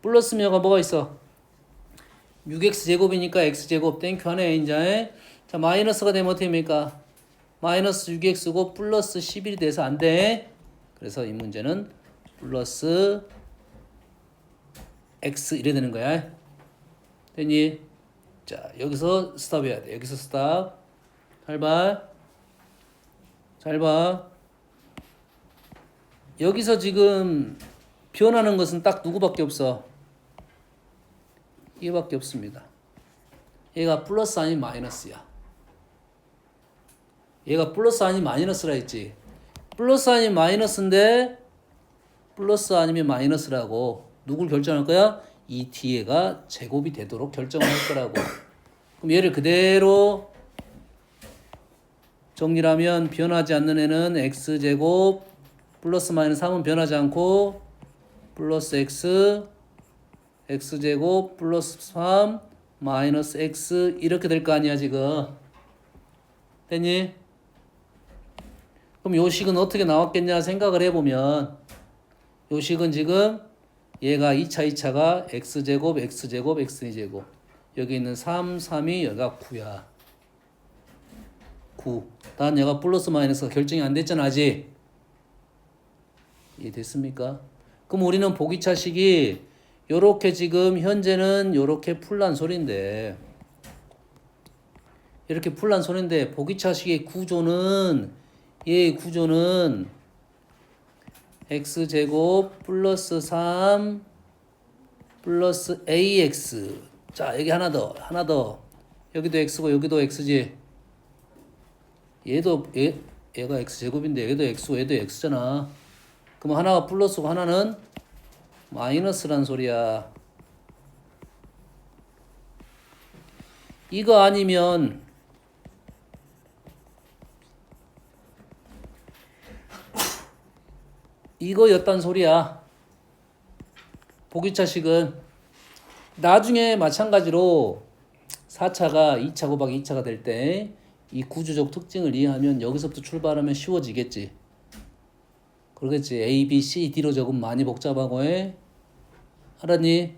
플러스면가 뭐가 있어? 6x제곱이니까 x제곱 땡큐 하네 이제. 자 마이너스가 되면 어떻게 됩니까? 마이너스 6x고 플러스 11이 돼서 안 돼. 그래서 이 문제는 플러스 x 이래 되는 거야. 됐니? 자 여기서 스탑 해야 돼. 여기서 스탑. 잘 봐. 잘 봐. 여기서 지금 변하는 것은 딱 누구밖에 없어? 얘밖에 없습니다. 얘가 플러스 아닌 마이너스야. 얘가 플러스 아닌 마이너스라 했지. 플러스 아닌 마이너스인데 플러스 아니면 마이너스라고 누굴 결정할 거야? 이 뒤에가 제곱이 되도록 결정을 할 거라고. 그럼 얘를 그대로 정리를 하면 변하지 않는 애는 x제곱 플러스 마이너스 3은 변하지 않고 플러스 x x제곱 플러스 3 마이너스 x 이렇게 될 거 아니야 지금. 됐니? 그럼 요 식은 어떻게 나왔겠냐 생각을 해보면 요 식은 지금 얘가 2차가 x제곱 x제곱 x2제곱 여기 있는 3, 3이 여기가 9야. 9. 난 얘가 플러스 마이너스가 결정이 안 됐잖아 아직. 이해됐습니까? 그럼 우리는 보기차식이 요렇게 지금 현재는 요렇게 풀란 소린데 이렇게 풀란 소린데 보기차식의 구조는 얘의 구조는 x제곱 플러스 3 플러스 ax. 자 여기 하나 더 여기도 x고 여기도 x지. 얘가 x제곱인데 얘도 x고 얘도 x잖아. 그럼 하나가 플러스고 하나는 마이너스란 소리야. 이거 아니면 이거였단 소리야. 보기차식은 나중에 마찬가지로 4차가 2차 곱하기 2차가 될 때 이 구조적 특징을 이해하면 여기서부터 출발하면 쉬워지겠지. 그러겠지. A, B, C, D로 적으면 많이 복잡하고 해. 알았니?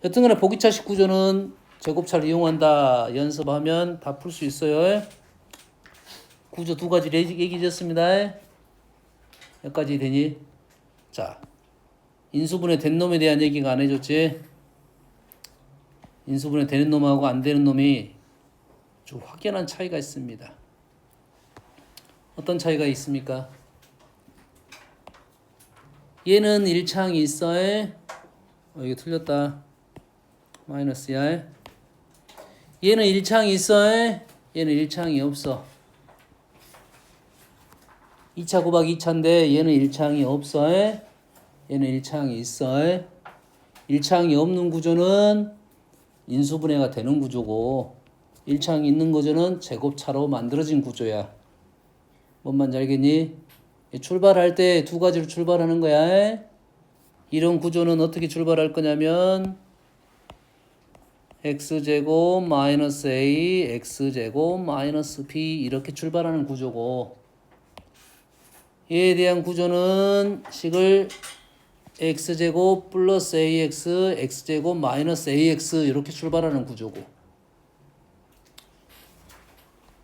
여튼간에 보기차식 구조는 제곱차를 이용한다. 연습하면 다 풀 수 있어요. 구조 두 가지 얘기해줬습니다. 여기까지 되니? 자, 인수분해 된 놈에 대한 얘기가 안 해줬지? 인수분해 되는 놈하고 안 되는 놈이 좀 확연한 차이가 있습니다. 어떤 차이가 있습니까? 얘는 1창이 있어. 이거 틀렸다. 마이너스야. 얘는 1창이 있어. 얘는 1창이 없어. 2차 곱하기 2차인데 얘는 1창이 없어. 얘는 1창이 있어. 1창이 없는 구조는 인수분해가 되는 구조고 1창이 있는 구조는 제곱차로 만들어진 구조야. 뭔 말인지 알겠니? 출발할 때 두 가지로 출발하는 거야. 이런 구조는 어떻게 출발할 거냐면 x제곱 마이너스 a x제곱 마이너스 b 이렇게 출발하는 구조고 얘에 대한 구조는 식을 x제곱 플러스 ax x제곱 마이너스 ax 이렇게 출발하는 구조고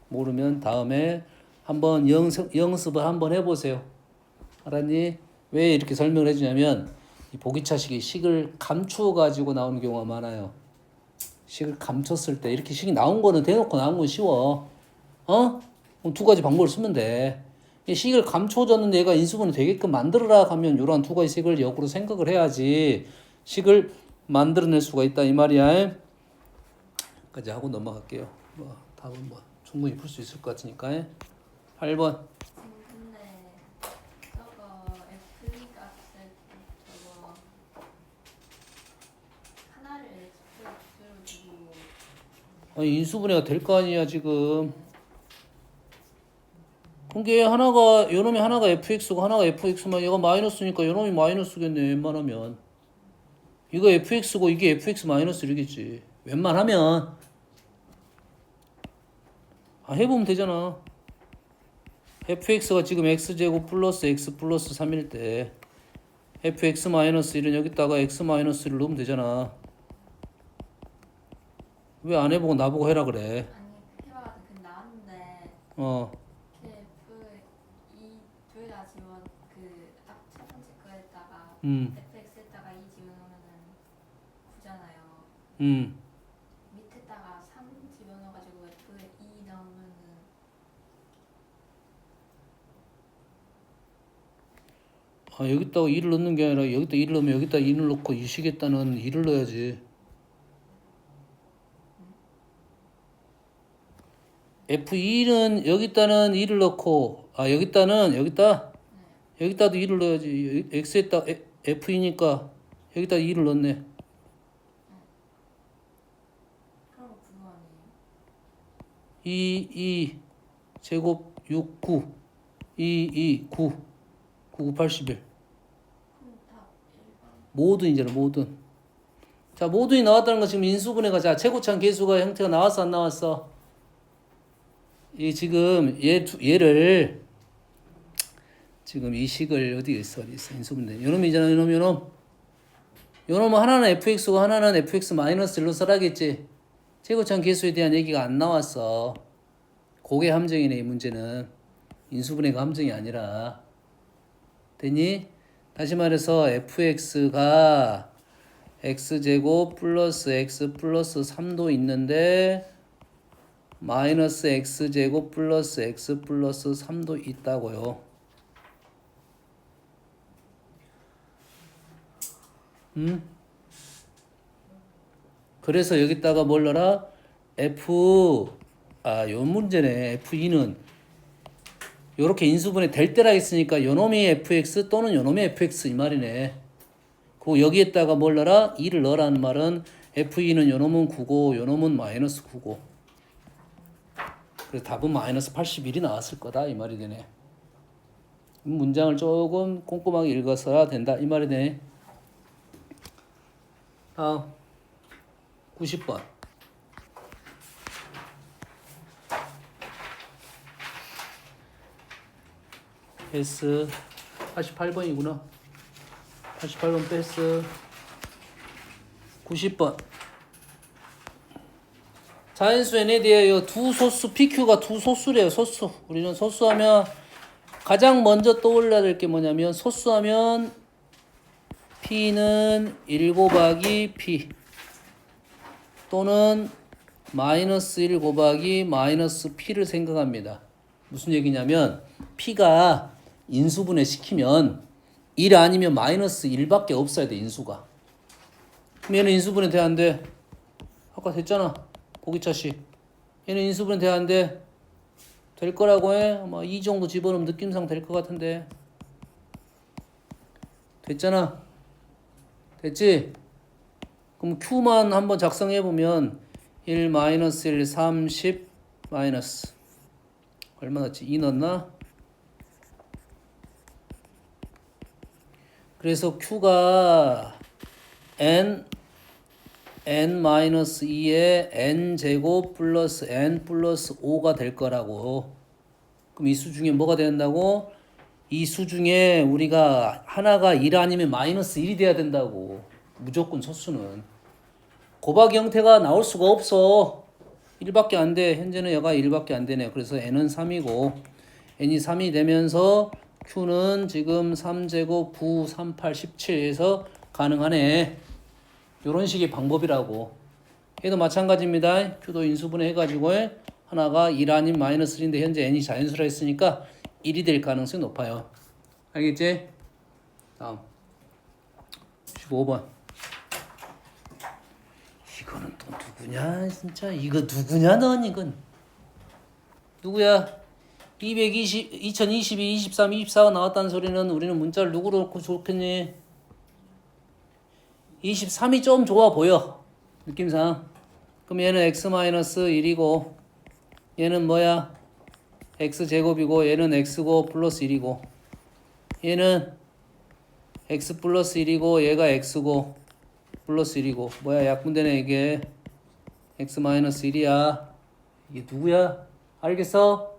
모르면 다음에 한번 연습을 한번 해보세요. 알았니? 왜 이렇게 설명을 해주냐면 이 보기차식이 식을 감추어 가지고 나오는 경우가 많아요. 식을 감췄을 때 이렇게 식이 나온 거는 대놓고 나온 건 쉬워. 그럼 두 가지 방법을 쓰면 돼. 이 식을 감춰줬는데 얘가 인수분해 되게끔 만들어라 하면 이러한 두 가지 식을 역으로 생각을 해야지 식을 만들어낼 수가 있다 이 말이야. 까지 하고 넘어갈게요. 답은 충분히 풀 수 있을 것 같으니까. 8번. 근데 저거 F 값을 저거 하나를 X로 두고 아니 인수분해가 될 거 아니야 지금. 그게 하나가 요놈이 하나가 fx고 하나가 fx면 얘가 마이너스니까 요놈이 마이너스겠네 웬만하면. 이거 fx고 이게 fx 마이너스 1이겠지 웬만하면. 해보면 되잖아. fx가 지금 x제곱 플러스 x 플러스 3일 때 fx 마이너스 1은 여기다가 x 마이너스 1을 넣으면 되잖아. 왜 안 해보고 나보고 해라 그래. 아니 해봐도 그 나왔는데 그 F 이 둘 다 지원 그 딱 첫 번째 거에다가 FX에다가 2 집어넣으면은 9잖아요. 밑에다가 3 집어넣어가지고 F에 2 넣으면은 여기다가 2를 넣는 게 아니라 여기다 2를 넣으면 여기다 2를 넣고 이 식에다는 2를 넣어야지. F2는 여기다는 2를 넣고 여기다도 2를 넣어야지. X에다 F2니까 여기다 2를 넣네. 그럼 9 아니에요? 2 제곱 6 9 2 9 9 81 그럼 답 1번 모든이잖아 모든. 자 모든이 나왔다는 건 지금 인수분해가 자 최고차항 계수가 형태가 나왔어 안 나왔어? 이 지금 얘를 지금 이 식을 어디 있어 인수분해 요놈이잖아 요놈 요놈은 하나는 fx고 하나는 fx 마이너스 1로 써라겠지. 최고차항 계수에 대한 얘기가 안 나왔어. 그게 함정이네 이 문제는. 인수분해가 함정이 아니라. 됐니? 다시 말해서 fx가 x제곱 플러스 x 플러스 3도 있는데 마이너스 x제곱 플러스 x 플러스 3도 있다고요. 그래서 여기다가 뭘 넣어라? 요 문제네. F2는 요렇게 인수분해 될 때라 했으니까 요놈이 fx 또는 요놈이 fx 이 말이네. 그리고 여기에다가 뭘 넣어라? 2를 넣으라는 말은 f2는 요놈은 9고 요놈은 마이너스 9고 그래서 답은 마이너스 81이 나왔을 거다 이 말이 되네. 문장을 조금 꼼꼼하게 읽어서야 된다 이 말이 되네. 다음 90번. 패스. 88번이구나. 88번 패스. 90번. 자연수 n에 대하여 두 소수 PQ가 두 소수래요. 소수. 우리는 소수하면 가장 먼저 떠올려야 될 게 뭐냐면 소수하면 P는 1 곱하기 P 또는 마이너스 1 곱하기 마이너스 P를 생각합니다. 무슨 얘기냐면 P가 인수분해 시키면 1 아니면 마이너스 1밖에 없어야 돼, 인수가. 그럼 얘는 인수분해 돼야 안 돼? 아까 됐잖아. 보기차식. 얘는 인수분해 돼야 안 돼? 될 거라고 해. 아마 이 정도 집어넣으면 느낌상 될 것 같은데. 됐잖아. 됐지? 그럼 Q만 한번 작성해보면 1 마이너스 1 30 마이너스 얼마 넣었지? 2 넣었나? 그래서 Q가 n-2의 n제곱 플러스 n 플러스 5가 될 거라고. 그럼 이 수 중에 뭐가 된다고? 이 수 중에 우리가 하나가 1 아니면 마이너스 1이 돼야 된다고. 무조건 소수는. 곱하기 형태가 나올 수가 없어. 1밖에 안 돼. 현재는 얘가 1밖에 안 되네. 그래서 n은 3이고 n이 3이 되면서 q는 지금 3제곱 9, 38, 17에서 가능하네. 이런 식의 방법이라고. 얘도 마찬가지입니다. q도 인수분해 해가지고 하나가 1 아닌 마이너스 1인데 현재 n이 자연수라 했으니까 1이 될 가능성이 높아요. 알겠지? 다음 15번. 이거는 또 누구냐 진짜. 이거 누구냐 넌 이건. 누구야? 2022, 23, 24가 나왔다는 소리는 우리는 문자를 누구로 놓고 좋겠니? 23이 좀 좋아 보여. 느낌상. 그럼 얘는 x-1이고 얘는 뭐야? x제곱이고 얘는 x고 플러스 1이고 얘는 x 플러스 1이고 얘가 x고 플러스 1이고 뭐야? 약분되네 이게. x-1이야. 이게 누구야? 알겠어?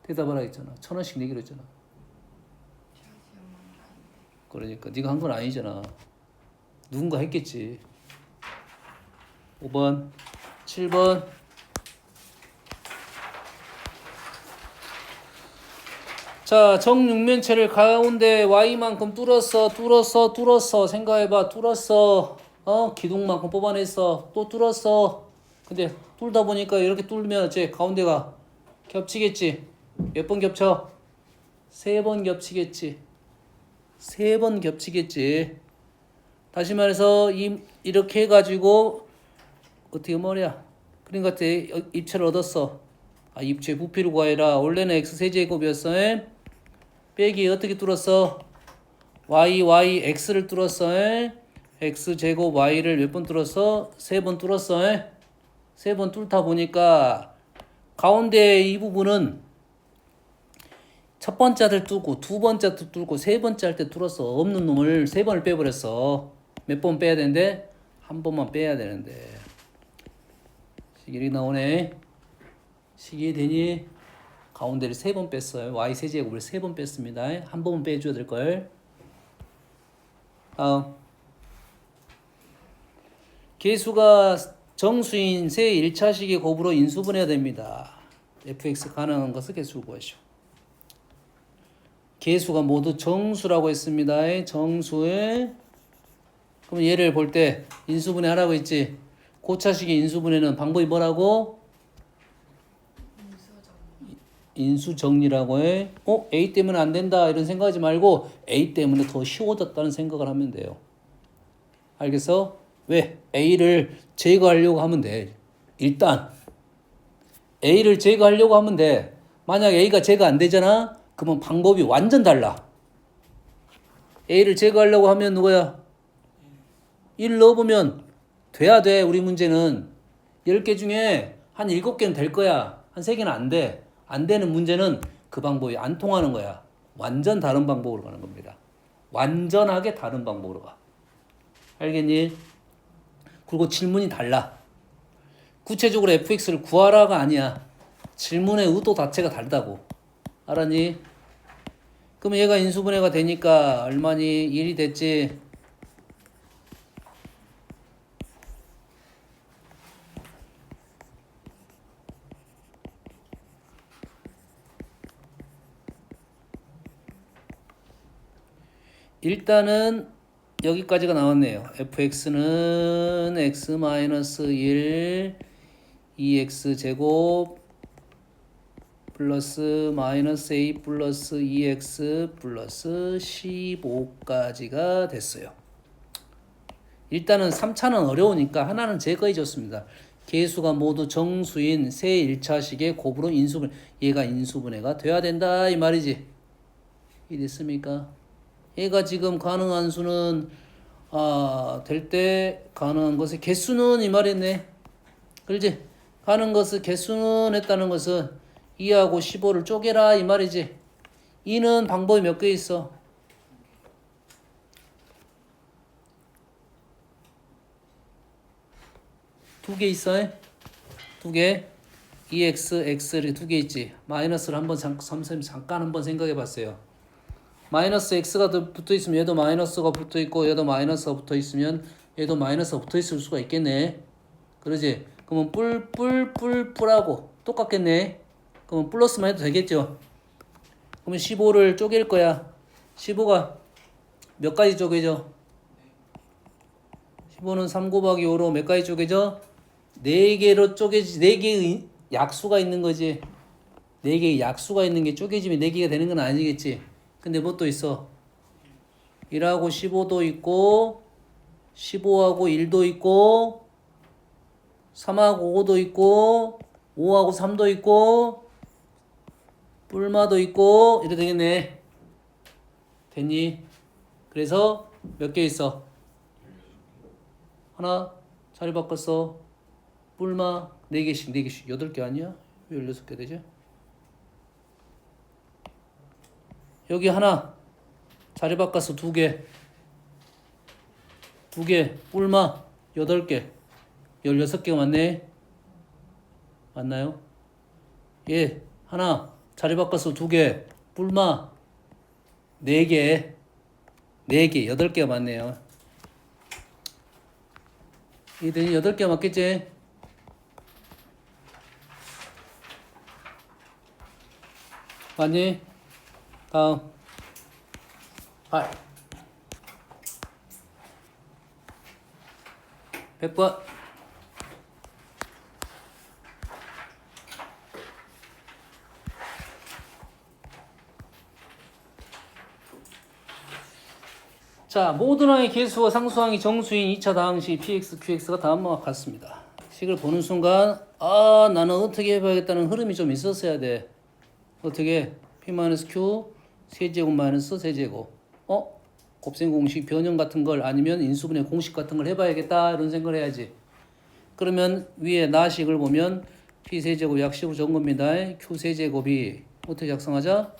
대답하라 했잖아. 1,000원씩 내기로 했잖아. 그러니까 네가 한 건 아니잖아. 누군가 했겠지. 5번 7번 자, 정육면체를 가운데 y만큼 뚫었어. 생각해봐. 뚫었어. 기둥만큼 뽑아냈어. 또 뚫었어. 근데 뚫다 보니까 이렇게 뚫으면 이제 가운데가 겹치겠지. 몇 번 겹쳐? 3번 겹치겠지. 3번 겹치겠지. 다시 말해서 이렇게 해가지고 어떻게 말이야? 그러니까 입체를 얻었어. 입체 부피를 구하라. 원래는 x 세제곱이었어. 빼기 어떻게 뚫었어? y x를 뚫었어. x 제곱 y를 몇 번 뚫었어? 3번 뚫었어. 3번 뚫다 보니까 가운데 이 부분은 첫 번째 할 때 뚫고 두 번째 할 때 뚫고 세 번째 할 때 뚫었어. 없는 놈을 3번을 빼버렸어. 몇 번 빼야 되는데? 한 번만 빼야 되는데. 이렇게 나오네. 식이 되니 가운데를 3번 뺐어요. y 세제곱을 3번 뺐습니다. 한 번만 빼줘야 될걸. 계수가 정수인 세 1차식의 곱으로 인수분해가 됩니다. fx 가능한 것을 계수로 구하시오. 계수가 모두 정수라고 했습니다. 정수에 그럼 얘를 볼 때 인수분해 하라고 했지. 고차식의 인수분해는 방법이 뭐라고? 인수정리라고 해. A 때문에 안 된다 이런 생각하지 말고 A 때문에 더 쉬워졌다는 생각을 하면 돼요. 알겠어? 왜? A를 제거하려고 하면 돼. 일단 A를 제거하려고 하면 돼. 만약 A가 제거 안 되잖아? 그러면 방법이 완전 달라. A를 제거하려고 하면 누구야? 1 넣어보면 돼야 돼. 우리 문제는 10개 중에 한 7개는 될 거야. 한 3개는 안 돼. 안 되는 문제는 그 방법이 안 통하는 거야. 완전 다른 방법으로 가는 겁니다. 완전하게 다른 방법으로 가. 알겠니? 그리고 질문이 달라. 구체적으로 fx를 구하라가 아니야. 질문의 의도 자체가 다르다고. 알았니? 그럼 얘가 인수분해가 되니까 얼마니? 1이 됐지? 일단은 여기까지가 나왔네요. fx는 x-1 2x 제곱 플러스 마이너스 a 플러스 2x 플러스 15까지가 됐어요. 일단은 3차는 어려우니까 하나는 제거해 줬습니다. 계수가 모두 정수인 세 1차식의 곱으로 인수분, 얘가 인수분해가 돼야 된다 이 말이지. 이해됐습니까? 얘가 지금 가능한 수는 될 때 가능한 것의 개수는 이 말이네. 그렇지? 가능한 것의 개수는 했다는 것은 2하고 15를 쪼개라 이 말이지. 2는 방법이 몇 개 있어? 두 개 있어. 두 개. 2x, x 이렇게 두 개 있지. 마이너스를 한번 잠깐 한번 생각해 봤어요. 마이너스 x가 붙어 있으면 얘도 마이너스가 붙어 있고 얘도 마이너스가 붙어 있으면 얘도 마이너스가 붙어 있을 수가 있겠네. 그러지? 그러면 뿔하고 똑같겠네. 그러면 플러스만 해도 되겠죠. 그러면 15를 쪼갤 거야. 15가 몇 가지 쪼개져? 15는 3 곱하기 5로 몇 가지 쪼개져? 4개로 쪼개지. 4개의 약수가 있는 거지. 4개의 약수가 있는 게 쪼개지면 4개가 되는 건 아니겠지. 근데 뭐 또 있어? 1하고 15도 있고 15하고 1도 있고 3하고 5도 있고 5하고 3도 있고 뿔마도 있고 이래 되겠네. 됐니? 그래서 몇 개 있어? 하나 자리 바꿨어. 뿔마 4개씩 8개 아니야? 왜 16개 되지? 여기 하나 자리 바꿔서 2개 뿔마 8개 16개가 맞네. 맞나요? 예, 하나 자리 바꿔서 2개 뿔마 4개 8개가 맞네요. 이들이 8개 맞겠지? 맞니? 다음 8 100번 자, 모든 항의 개수와 상수항이 정수인 2차 다항식 px, qx가 다음과 같습니다. 식을 보는 순간 나는 어떻게 해봐야겠다는 흐름이 좀 있었어야 돼. 어떻게? p-q 세제곱 마이너스 세제곱 곱셈 공식 변형 같은 걸 아니면 인수분해 공식 같은 걸 해봐야겠다 이런 생각을 해야지. 그러면 위에 나식을 보면 p 세제곱 약 15 적은 겁니다. q 세제곱이 어떻게 작성하자?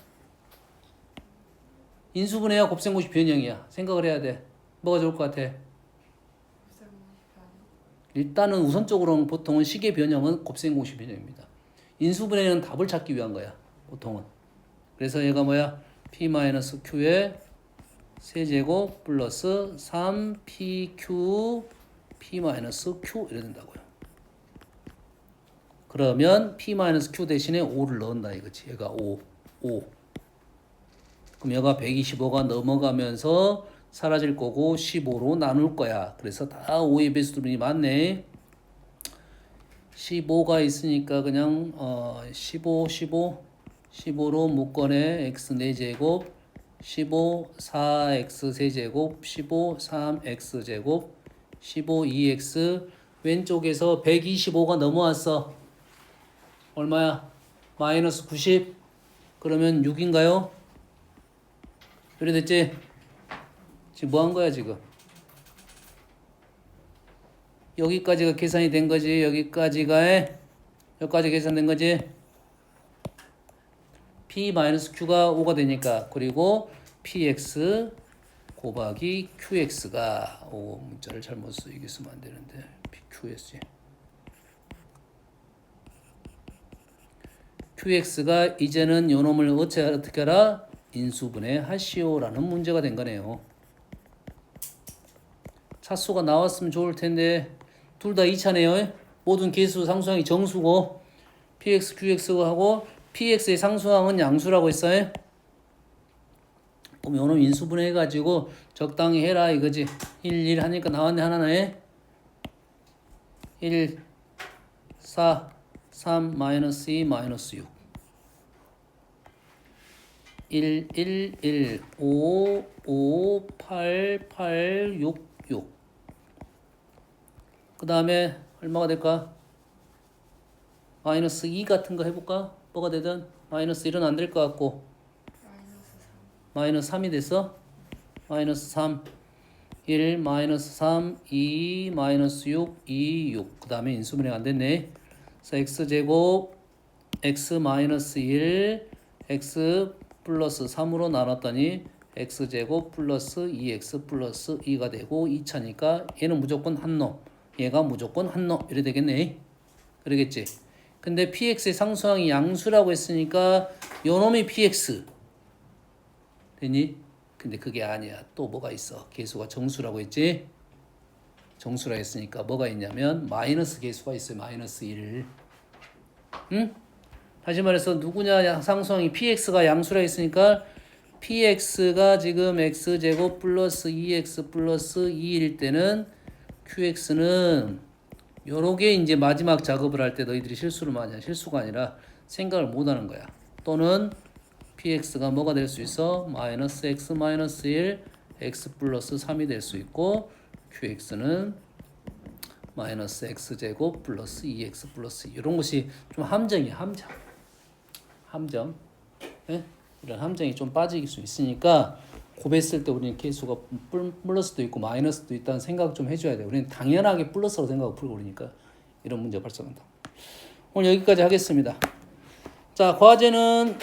인수분해야 곱셈 공식 변형이야. 생각을 해야 돼. 뭐가 좋을 것 같아? 일단은 우선적으로는 보통은 식의 변형은 곱셈 공식 변형입니다. 인수분해는 답을 찾기 위한 거야. 보통은. 그래서 얘가 뭐야? p-q의 세제곱 플러스 3pq p-q 이래 된다고요. 그러면 p-q 대신에 5를 넣는다 이거지. 얘가 5. 그럼 얘가 125가 넘어가면서 사라질 거고 15로 나눌 거야. 그래서 다 5의 배수들이 맞네. 15가 있으니까 그냥 15로 묶어내 x 4제곱 15 4x 세제곱 15 3x 제곱 15 2x 왼쪽에서 125가 넘어왔어. 얼마야? 마이너스 90 그러면 6인가요? 그래 됐지? 지금 뭐 한 거야 지금? 여기까지가 계산이 된 거지. 여기까지 계산된 거지. p-q가 5가 되니까 그리고 px 곱하기 qx가 문자를 잘못 이게 쓰면 안 되는데 pqs qx가 이제는 요 놈을 어떻게 하라? 인수분해 하시오라는 문제가 된 거네요. 차수가 나왔으면 좋을 텐데 둘 다 2차네요. 모든 개수 상수항이 정수고 px, qx하고 px의 상수항은 양수라고 했어요. 그럼 요놈 인수분해 해가지고 적당히 해라 이거지. 1 하니까 나왔네 하나네. 1 4 3 마이너스 2 마이너스 6 1, 1, 1, 5, 5, 8, 8, 6, 6. 그 다음에 얼마가 될까? 마이너스 2 같은 거 해볼까? 뭐가 되든 마이너스 1은 안 될 것 같고 마이너스 3이 됐어? 마이너스 3 1 마이너스 3 2 마이너스 6 2 6 그 다음에 인수분해 안 됐네. 그래서 x제곱 x 마이너스 1 x 플러스 3으로 나눴더니 x제곱 플러스 2x 플러스 2가 되고 2차니까 얘는 무조건 한 놈, 얘가 무조건 한 놈 이래 되겠네. 그러겠지? 근데 px의 상수항이 양수라고 했으니까 요 놈이 px 되니? 근데 그게 아니야. 또 뭐가 있어? 계수가 정수라고 했지? 정수라 했으니까 뭐가 있냐면 마이너스 계수가 있어요. 마이너스 1. 응? 다시 말해서 누구냐? 상수항이 px가 양수라 했으니까 px가 지금 x제곱 플러스 2x 플러스 2일 때는 qx는 요렇게 이제 마지막 작업을 할 때 너희들이 실수를 많이 해. 실수가 아니라 생각을 못 하는 거야. 또는 px가 뭐가 될 수 있어? 마이너스 x 마이너스 1 x 플러스 3이 될 수 있고 qx는 마이너스 x제곱 플러스 2x 플러스 2 이런 것이 좀 함정이야. 함정. 예? 이런 함정이 좀 빠질 수 있으니까 곱했을 때 우리는 계수가 플러스도 있고 마이너스도 있다는 생각 좀 해줘야 돼. 우리는 당연하게 플러스로 생각을 풀고 그러니까 이런 문제가 발생한다. 오늘 여기까지 하겠습니다. 자, 과제는